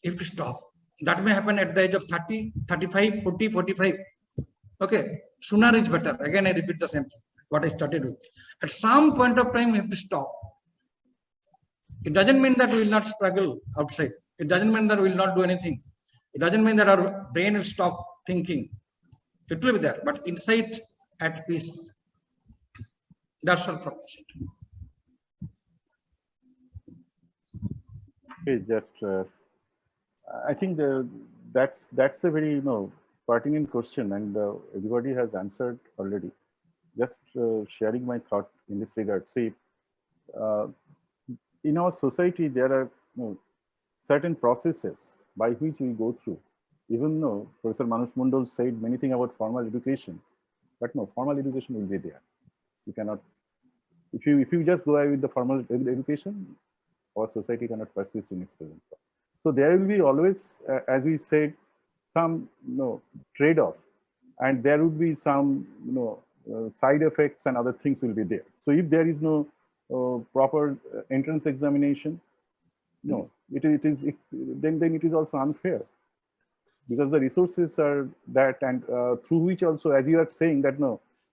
you have to stop. That may happen at the age of 30, 35, 40, 45. Okay. Sooner is better. Again, I repeat the same thing, what I started with. At some point of time, we have to stop. It doesn't mean that we will not struggle outside. It doesn't mean that we will not do anything. It doesn't mean that our brain will stop thinking. It will be there, but inside, at peace. That's all from my side. Okay, just I think that's a very pertinent question, and everybody has answered already. Just sharing my thought in this regard. See, in our society, there are certain processes by which we go through. Even though Professor Manush Mandal said many things about formal education, but no, formal education will be there. You cannot, if you just go ahead with the formal education, our society cannot persist in its present form. So there will be always, as we said, some trade-off, and there would be some side effects and other things will be there. So if there is no proper entrance examination, then it is also unfair, because the resources are that, and through which also, as you are saying that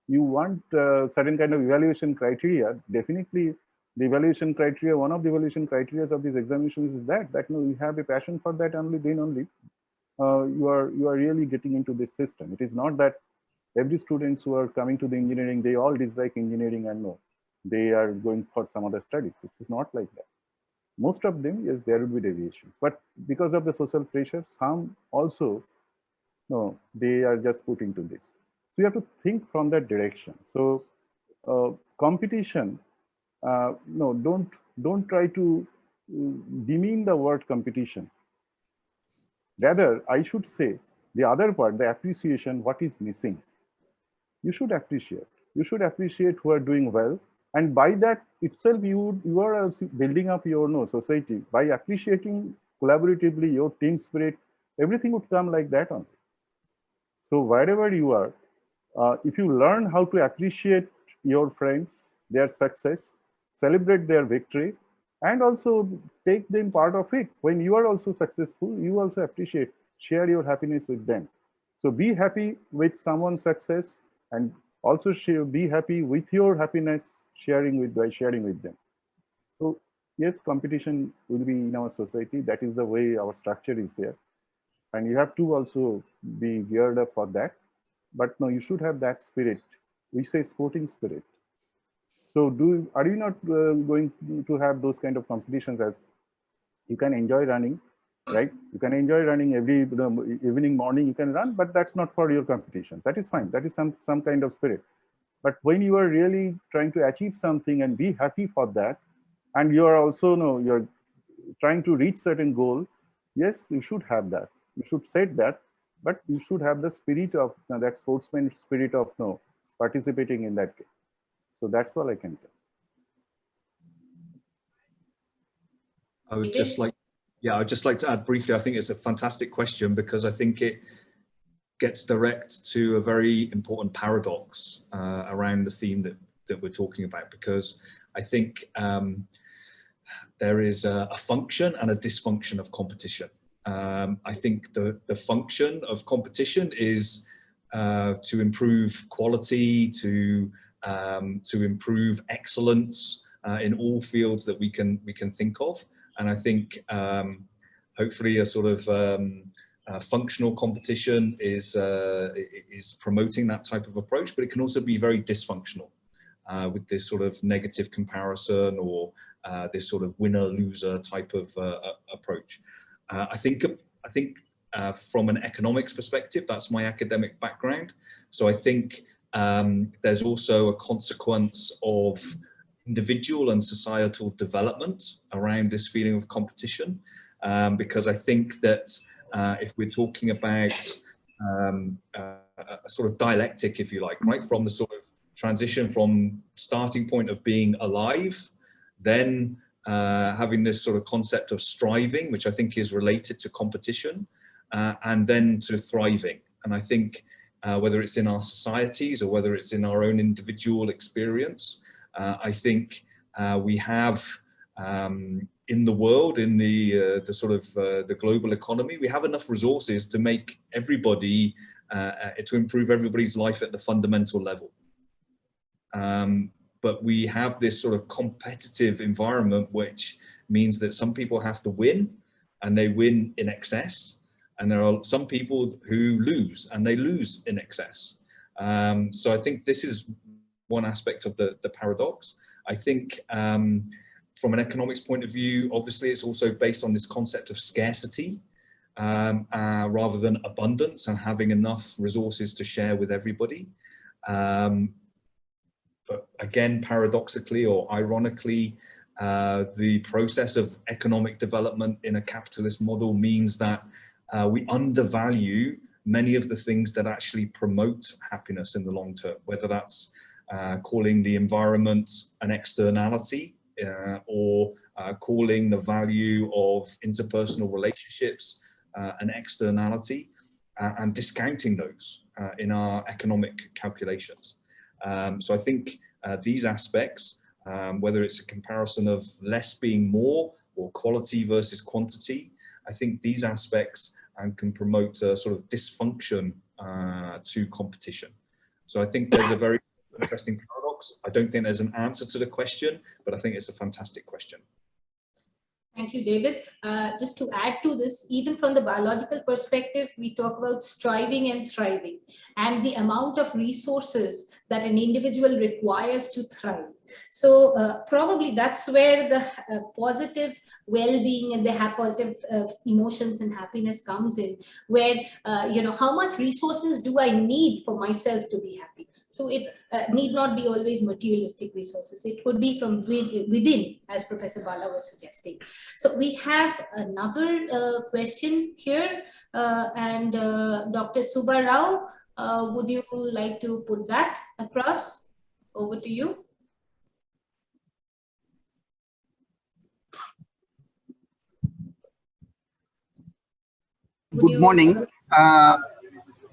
you want certain kind of evaluation criteria, definitely The evaluation criteria, one of the evaluation criteria of these examinations is that you have a passion for that, only then only you are really getting into this system. It is not that every students who are coming to the engineering, they all dislike engineering and no, they are going for some other studies. It is not like that. Most of them, yes, there will be deviations, but because of the social pressure, some also, no, they are just put into this. So you have to think from that direction. So competition, no, don't try to demean the word competition. Rather, I should say the other part, the appreciation, what is missing. You should appreciate. You should appreciate who are doing well. And by that itself, you are also building up your society. By appreciating collaboratively your team spirit, everything would come like that only. So wherever you are, if you learn how to appreciate your friends, their success, celebrate their victory, and also take them part of it. When you are also successful, you also appreciate, share your happiness with them. So be happy with someone's success and also be happy with your happiness by sharing with them. So yes, competition will be in our society. That is the way our structure is there. And you have to also be geared up for that. But no, you should have that spirit. We say sporting spirit. So are you not going to have those kind of competitions as you can enjoy running, right? You can enjoy running every evening, morning, you can run, but that's not for your competition. That is fine. That is some kind of spirit. But when you are really trying to achieve something and be happy for that, and you are also, you're trying to reach certain goal, yes, you should have that. You should set that, but you should have the spirit of that sportsman spirit of participating in that game. So that's all I can tell. I would just like, I'd just like to add briefly, I think it's a fantastic question because I think it gets direct to a very important paradox around the theme that we're talking about, because I think there is a function and a dysfunction of competition. I think the function of competition is to improve quality, to improve excellence in all fields that we can think of. And I think hopefully a sort of functional competition is promoting that type of approach, but it can also be very dysfunctional with this sort of negative comparison or this sort of winner-loser type of approach. I think from an economics perspective, that's my academic background. So I think there's also a consequence of individual and societal development around this feeling of competition, because I think that if we're talking about a sort of dialectic, if you like, right, from the sort of transition from starting point of being alive, then having this sort of concept of striving, which I think is related to competition, and then to thriving. And I think whether it's in our societies or whether it's in our own individual experience, I think we have in the world, in the sort of the global economy, we have enough resources to make everybody, to improve everybody's life at the fundamental level. But we have this sort of competitive environment, which means that some people have to win, and they win in excess. And there are some people who lose, and they lose in excess. So I think this is one aspect of the paradox. I think from an economics point of view, obviously it's also based on this concept of scarcity rather than abundance and having enough resources to share with everybody. But again, paradoxically or ironically, the process of economic development in a capitalist model means that we undervalue many of the things that actually promote happiness in the long term, whether that's calling the environment an externality or calling the value of interpersonal relationships an externality, and discounting those in our economic calculations. So I think these aspects, whether it's a comparison of less being more or quality versus quantity, I think these aspects can promote a sort of dysfunction to competition. So I think there's a very interesting paradox box. I don't think there's an answer to the question, but I think it's a fantastic question. Thank you, David. Just to add to this, even from the biological perspective, we talk about striving and thriving and the amount of resources that an individual requires to thrive. So probably that's where the positive well-being and the positive emotions and happiness comes in, where, how much resources do I need for myself to be happy? So it need not be always materialistic resources. It could be from within, as Professor Bala was suggesting. So we have another question here, and Dr. Subba Rao, would you like to put that across? Over to you. Good morning.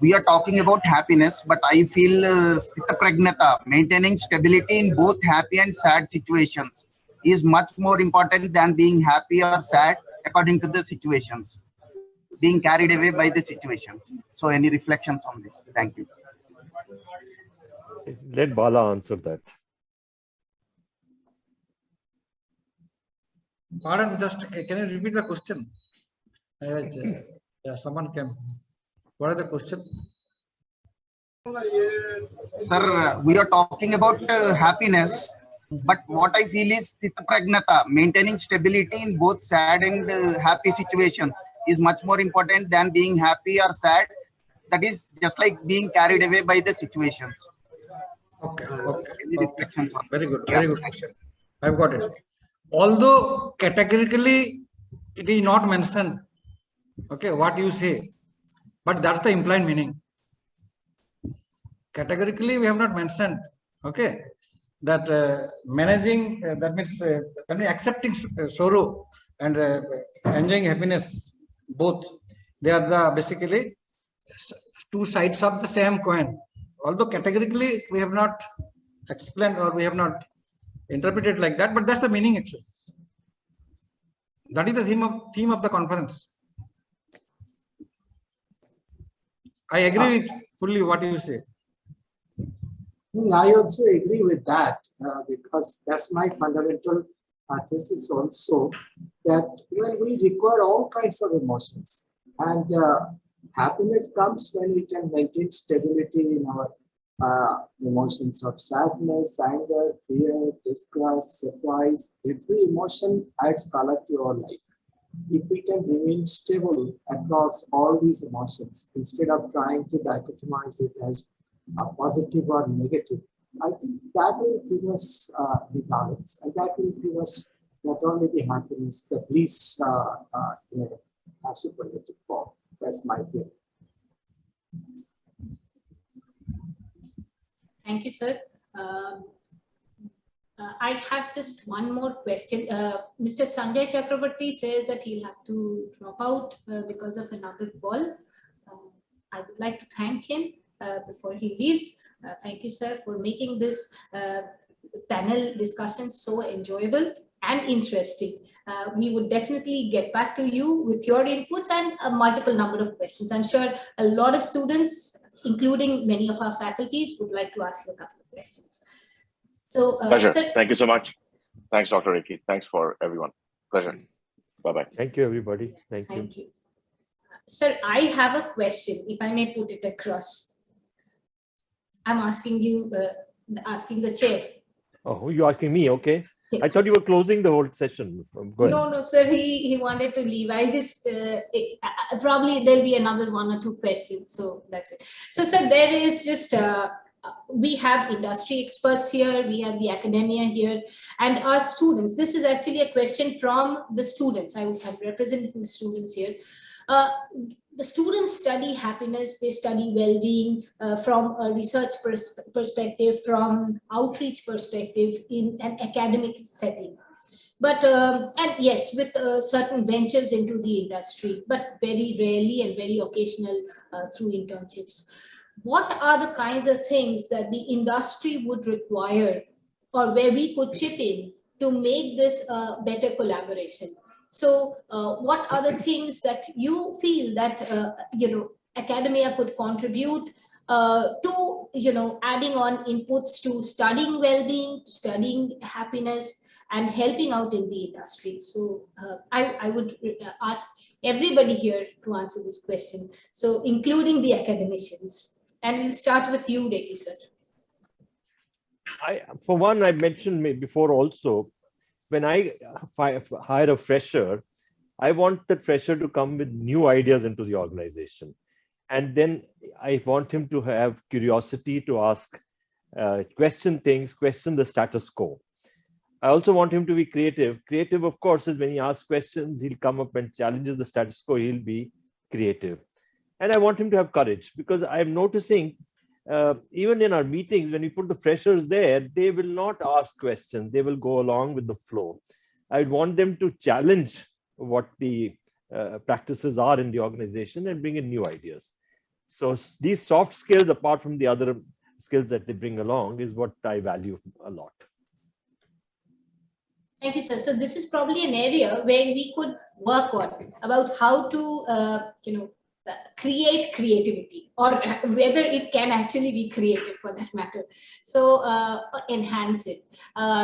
We are talking about happiness, but I feel sthita pragnata, maintaining stability in both happy and sad situations, is much more important than being happy or sad according to the situations, being carried away by the situations. So any reflections on this? Thank you. Let Bala answer that. Pardon, just can you repeat the question? Yeah, someone can. What is the question? Sir, we are talking about happiness, but what I feel is sthita pragnata, maintaining stability in both sad and happy situations, is much more important than being happy or sad. That is just like being carried away by the situations. Okay. Very good. Very good question. I've got it. Although categorically it is not mentioned, okay, what you say, but that's the implied meaning. Categorically, we have not mentioned, okay, that managing, that means accepting sorrow and enjoying happiness, both, they are the basically two sides of the same coin. Although categorically we have not explained or we have not interpreted like that, but that's the meaning actually. That is the theme of the conference. I agree with fully what you say. I also agree with that because that's my fundamental thesis also, that we require all kinds of emotions, and happiness comes when we can maintain stability in our emotions of sadness, anger, fear, disgust, surprise. Every emotion adds color to our life. If we can remain stable across all these emotions instead of trying to dichotomize it as positive or negative, I think that will give us the balance, and that will give us not only the happiness, the bliss in a superlative form. That's my view. Thank you, sir. I have just one more question. Mr. Sanjay Chakrabarty says that he'll have to drop out because of another call. I would like to thank him before he leaves. Thank you, sir, for making this panel discussion so enjoyable and interesting. We would definitely get back to you with your inputs and a multiple number of questions. I'm sure a lot of students, including many of our faculties, would like to ask you a couple of questions. So, pleasure. Sir, thank you so much. Thanks, Dr. Rekhi. Thanks for everyone. Pleasure. Bye-bye. Thank you, everybody. Thank you. Thank you. Sir, I have a question, if I may put it across. I'm asking you, asking the chair. Oh, you're asking me, okay. Yes. I thought you were closing the whole session. Go ahead. No, sir, he wanted to leave. I just, probably there'll be another one or two questions, so that's it. So, sir, there is just, we have industry experts here, we have the academia here, and our students. This is actually a question from the students. I'm representing the students here. The students study happiness, they study well-being from a research perspective, from outreach perspective in an academic setting. But, and yes, with certain ventures into the industry, but very rarely and very occasional through internships. What are the kinds of things that the industry would require or where we could chip in to make this better collaboration? So what are the things that you feel that, academia could contribute to, adding on inputs to studying well-being, studying happiness, and helping out in the industry. So I would ask everybody here to answer this question, so including the academicians. And we'll start with you, Rekhi sir. For one, I mentioned before also, when I hire a fresher, I want the fresher to come with new ideas into the organization. And then I want him to have curiosity to ask, question things, question the status quo. I also want him to be creative. Creative, of course, is when he asks questions, he'll come up and challenges the status quo, he'll be creative. And I want him to have courage, because I'm noticing even in our meetings, when we put the freshers there, they will not ask questions. They will go along with the flow. I want them to challenge what the practices are in the organization and bring in new ideas. So these soft skills, apart from the other skills that they bring along, is what I value a lot. Thank you, sir. So this is probably an area where we could work on about how to, create creativity, or whether it can actually be created for that matter. So enhance it.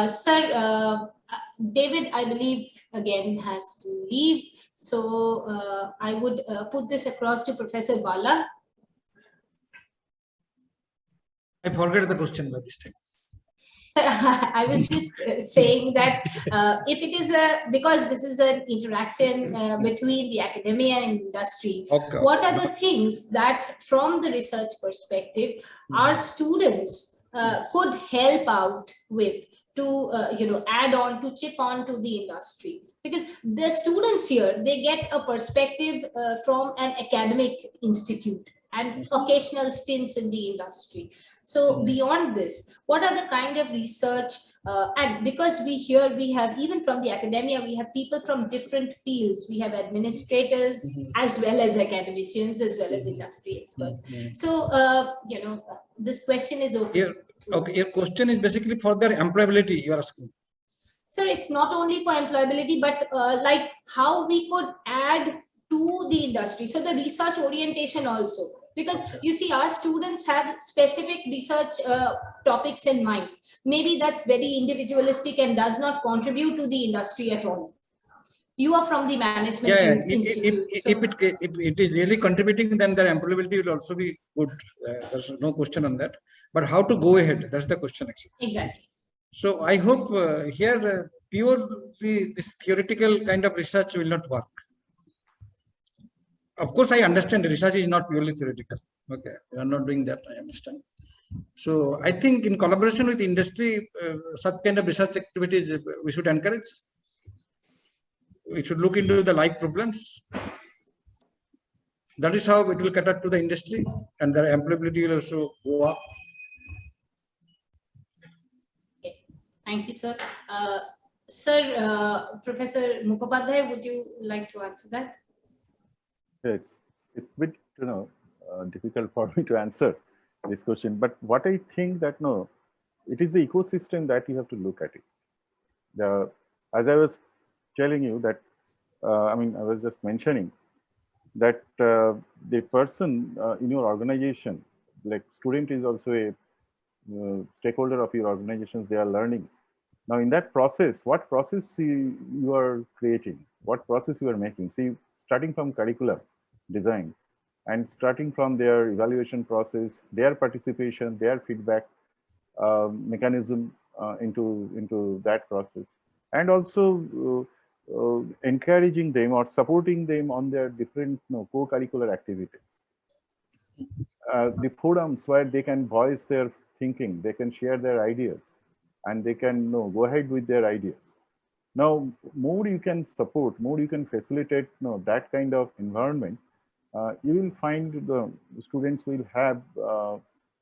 Sir, David, I believe, again, has to leave. So I would put this across to Professor Bala. I forget the question by this time. So I was just saying that if it is because this is an interaction between the academia and industry, okay, what are the things that from the research perspective our students could help out with to add on, to chip on to the industry? Because the students here, they get a perspective from an academic institute and occasional stints in the industry. So beyond this, what are the kind of research, and because we have, even from the academia, we have people from different fields. We have administrators as well as academicians, as well as industry experts. So, this question is open. Your question is basically for their employability, you are asking. Sir, it's not only for employability, but like how we could add to the industry. So the research orientation also. Because you see, our students have specific research topics in mind. Maybe that's very individualistic and does not contribute to the industry at all. You are from the management institute. If it is really contributing, then their employability will also be good. There's no question on that. But how to go ahead? That's the question, actually. Exactly. So I hope here this theoretical kind of research will not work. Of course, I understand research is not purely theoretical. Okay, we are not doing that, I understand. So I think in collaboration with industry, such kind of research activities we should encourage. We should look into the live problems. That is how it will cater to the industry, and their employability will also go up. Okay. Thank you, sir. Sir, Professor Mukhopadhyay, would you like to answer that? It's a bit difficult for me to answer this question, but what I think that it is the ecosystem that you have to look at it. As I was telling you that I was just mentioning that the person in your organization, like student, is also a stakeholder of your organizations. They are learning. Now in that process, what process you are creating, what process you are making. See, starting from curriculum design and starting from their evaluation process, their participation, their feedback mechanism into that process, and also encouraging them or supporting them on their different co-curricular activities. The forums where they can voice their thinking, they can share their ideas, and they can go ahead with their ideas. Now, more you can support, more you can facilitate that kind of environment, you will find the students will have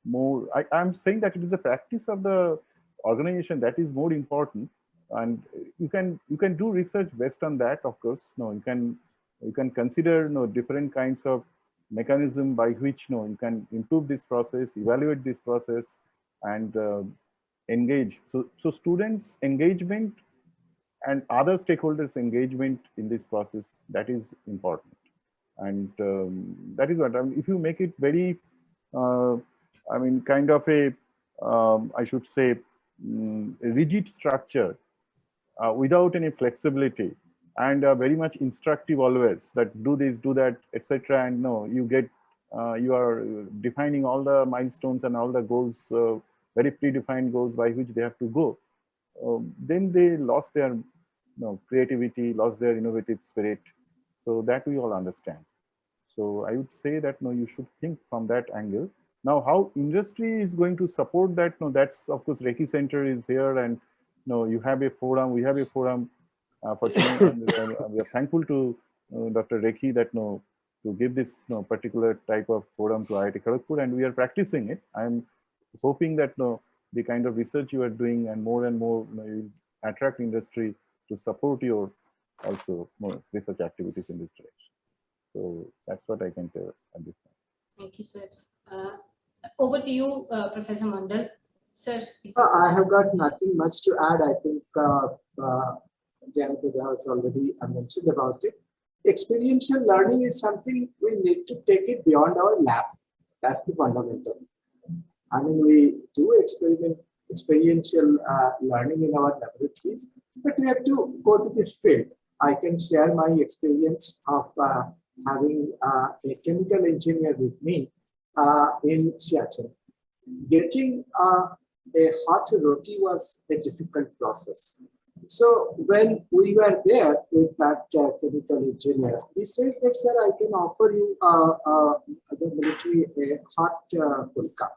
more. I'm saying that it is a practice of the organization that is more important, and you can do research based on that. Of course, you can consider different kinds of mechanism by which you can improve this process, evaluate this process, and engage. So students' engagement and other stakeholders' engagement in this process, that is important. And that is what if you make it very I mean, kind of a, I should say, a rigid structure without any flexibility, and very much instructive always, that do this, do that, etc. And no, you get, you are defining all the milestones and all the goals, very predefined goals by which they have to go. Then they lost their creativity, lost their innovative spirit. So that we all understand. So I would say that no, you should think from that angle. Now, how industry is going to support that? No, that's of course Rekhi Centre is here, and no, you have a forum. We have a forum for training. We are thankful to Dr. Rekhi that no, to give this particular type of forum to IIT Kharagpur, and we are practicing it. I am hoping that no, the kind of research you are doing and more you attract industry to support your also more research activities in this direction. So that's what I can tell at this time. Thank you, sir. Over to you, Professor Mandal. Sir. I have got nothing much to add. I think Jayanta has already mentioned about it. Experiential learning is something we need to take it beyond our lab. That's the fundamental. I mean, we do experiential learning in our laboratories, but we have to go to the field. I can share my experience of having a chemical engineer with me in Siachen. Getting a hot roti was a difficult process. So when we were there with that chemical engineer, he says that, sir, I can offer you the military a hot pulka.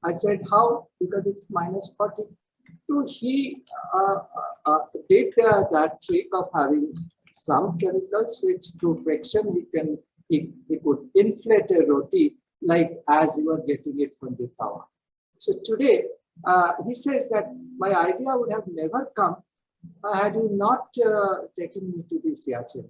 I said, how? Because it's -40. So he did that trick of having some chemicals which through friction he could inflate a roti like as you are getting it from the tower. So today he says that my idea would have never come had you not taken me to the Siachen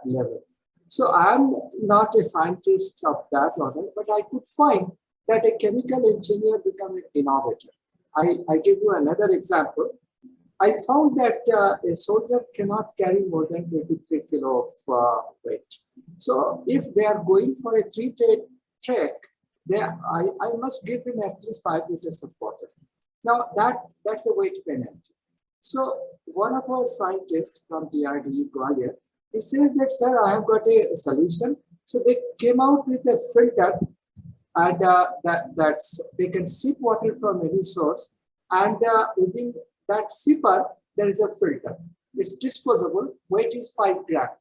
level. So I'm not a scientist of that order, but I could find that a chemical engineer become an innovator. I give you another example. I found that a soldier cannot carry more than 23 kilo of weight. So if they are going for a 3-day trek, I must give him at least 5 liters of water. Now that's a weight penalty. So one of our scientists from DRDO Gwalior, he says that, sir, I have got a solution. So they came out with a filter, and that's they can sip water from any source, and within that sipper there is a filter. It's disposable. Weight is 5 grams,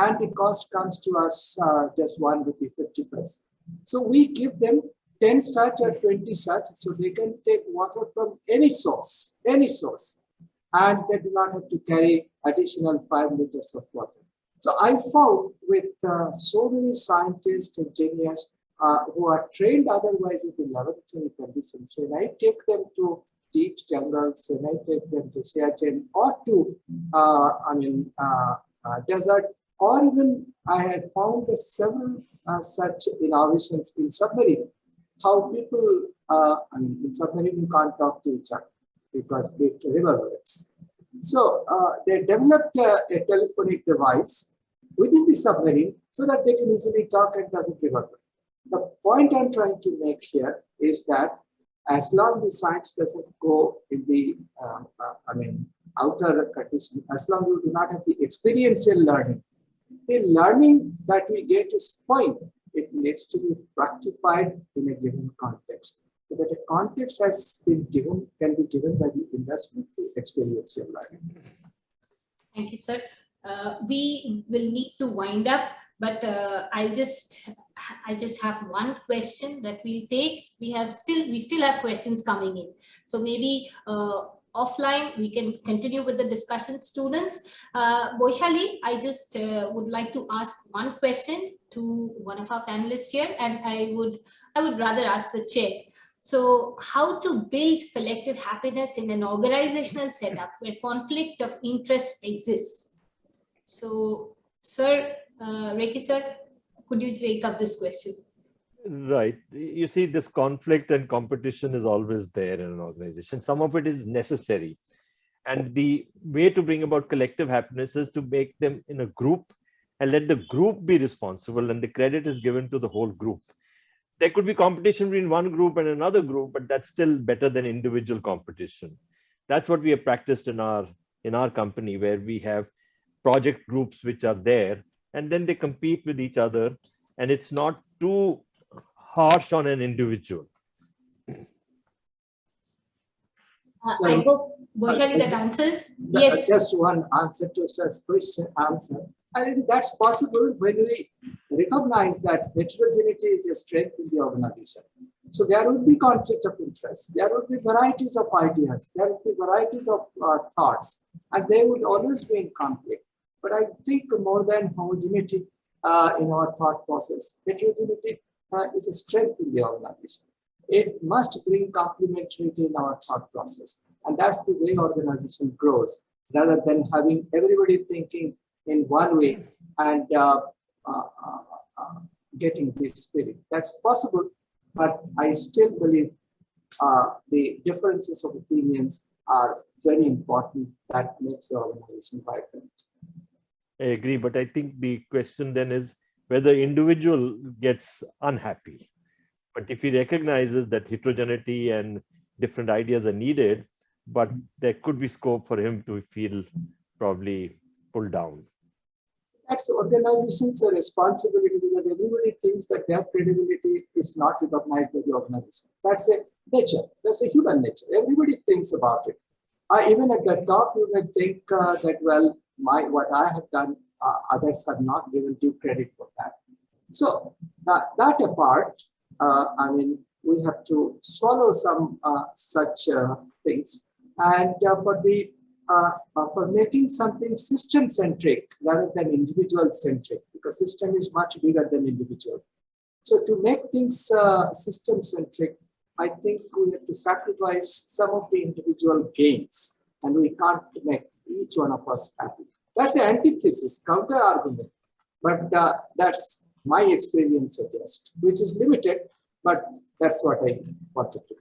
and the cost comes to us just 1 rupee 50 paise. So we give them 10 such or 20 such, so they can take water from any source, and they do not have to carry additional 5 liters of water. So I found with so many scientists, engineers who are trained otherwise in the laboratory conditions, when I take them to deep jungles, when I take them to Siachen or to desert, or even I had found several such innovations in submarine. How people, in submarine you can't talk to each other because it reverberates. So they developed a telephonic device within the submarine so that they can easily talk and doesn't reverberate. The point I'm trying to make here is that as long as the science doesn't go in the outer condition, as long as we do not have the experiential learning, the learning that we get is fine. It needs to be fructified in a given context. So that a context has been given, can be given by the industry through experiential learning. Thank you, sir. We will need to wind up, but I just have one question that we'll take. We still have questions coming in. So maybe offline we can continue with the discussion. Students, Boishali, I just would like to ask one question to one of our panelists here, and I would rather ask the chair. So how to build collective happiness in an organizational setup where conflict of interest exists? So, sir, Rekhi sir, could you take up this question? Right. You see, this conflict and competition is always there in an organization. Some of it is necessary. And the way to bring about collective happiness is to make them in a group and let the group be responsible, and the credit is given to the whole group. there could be competition between one group and another group, but that's still better than individual competition. That's what we have practiced in our company, where we have project groups which are there, and then they compete with each other, and it's not too harsh on an individual. I hope, Bhoshali, that answers. Yes. Just one answer to such question answer. I think that's possible when we recognize that heterogeneity is a strength in the organization. So there would be conflict of interest. There would be varieties of ideas. There would be varieties of thoughts, and they would always be in conflict. But I think more than homogeneity in our thought process, heterogeneity is a strength in the organization. It must bring complementarity in our thought process. And that's the way organization grows, rather than having everybody thinking in one way and getting this spirit. That's possible, but I still believe the differences of opinions are very important. That makes the organization vibrant. I agree, but I think the question then is whether individual gets unhappy. But if he recognizes that heterogeneity and different ideas are needed, but there could be scope for him to feel probably pulled down. That's organization's responsibility, because everybody thinks that their credibility is not recognized by the organization. That's a nature. That's a human nature. Everybody thinks about it. Even at the top, you may think that, well, what I have done, others have not given due credit for that. So that apart, I mean, we have to swallow some such things, and for making something system-centric rather than individual-centric, because system is much bigger than individual. So to make things system-centric, I think we have to sacrifice some of the individual gains, and we can't make each one of us happy. That's the antithesis, counter-argument, but that's my experience suggests, which is limited, but that's what I wanted to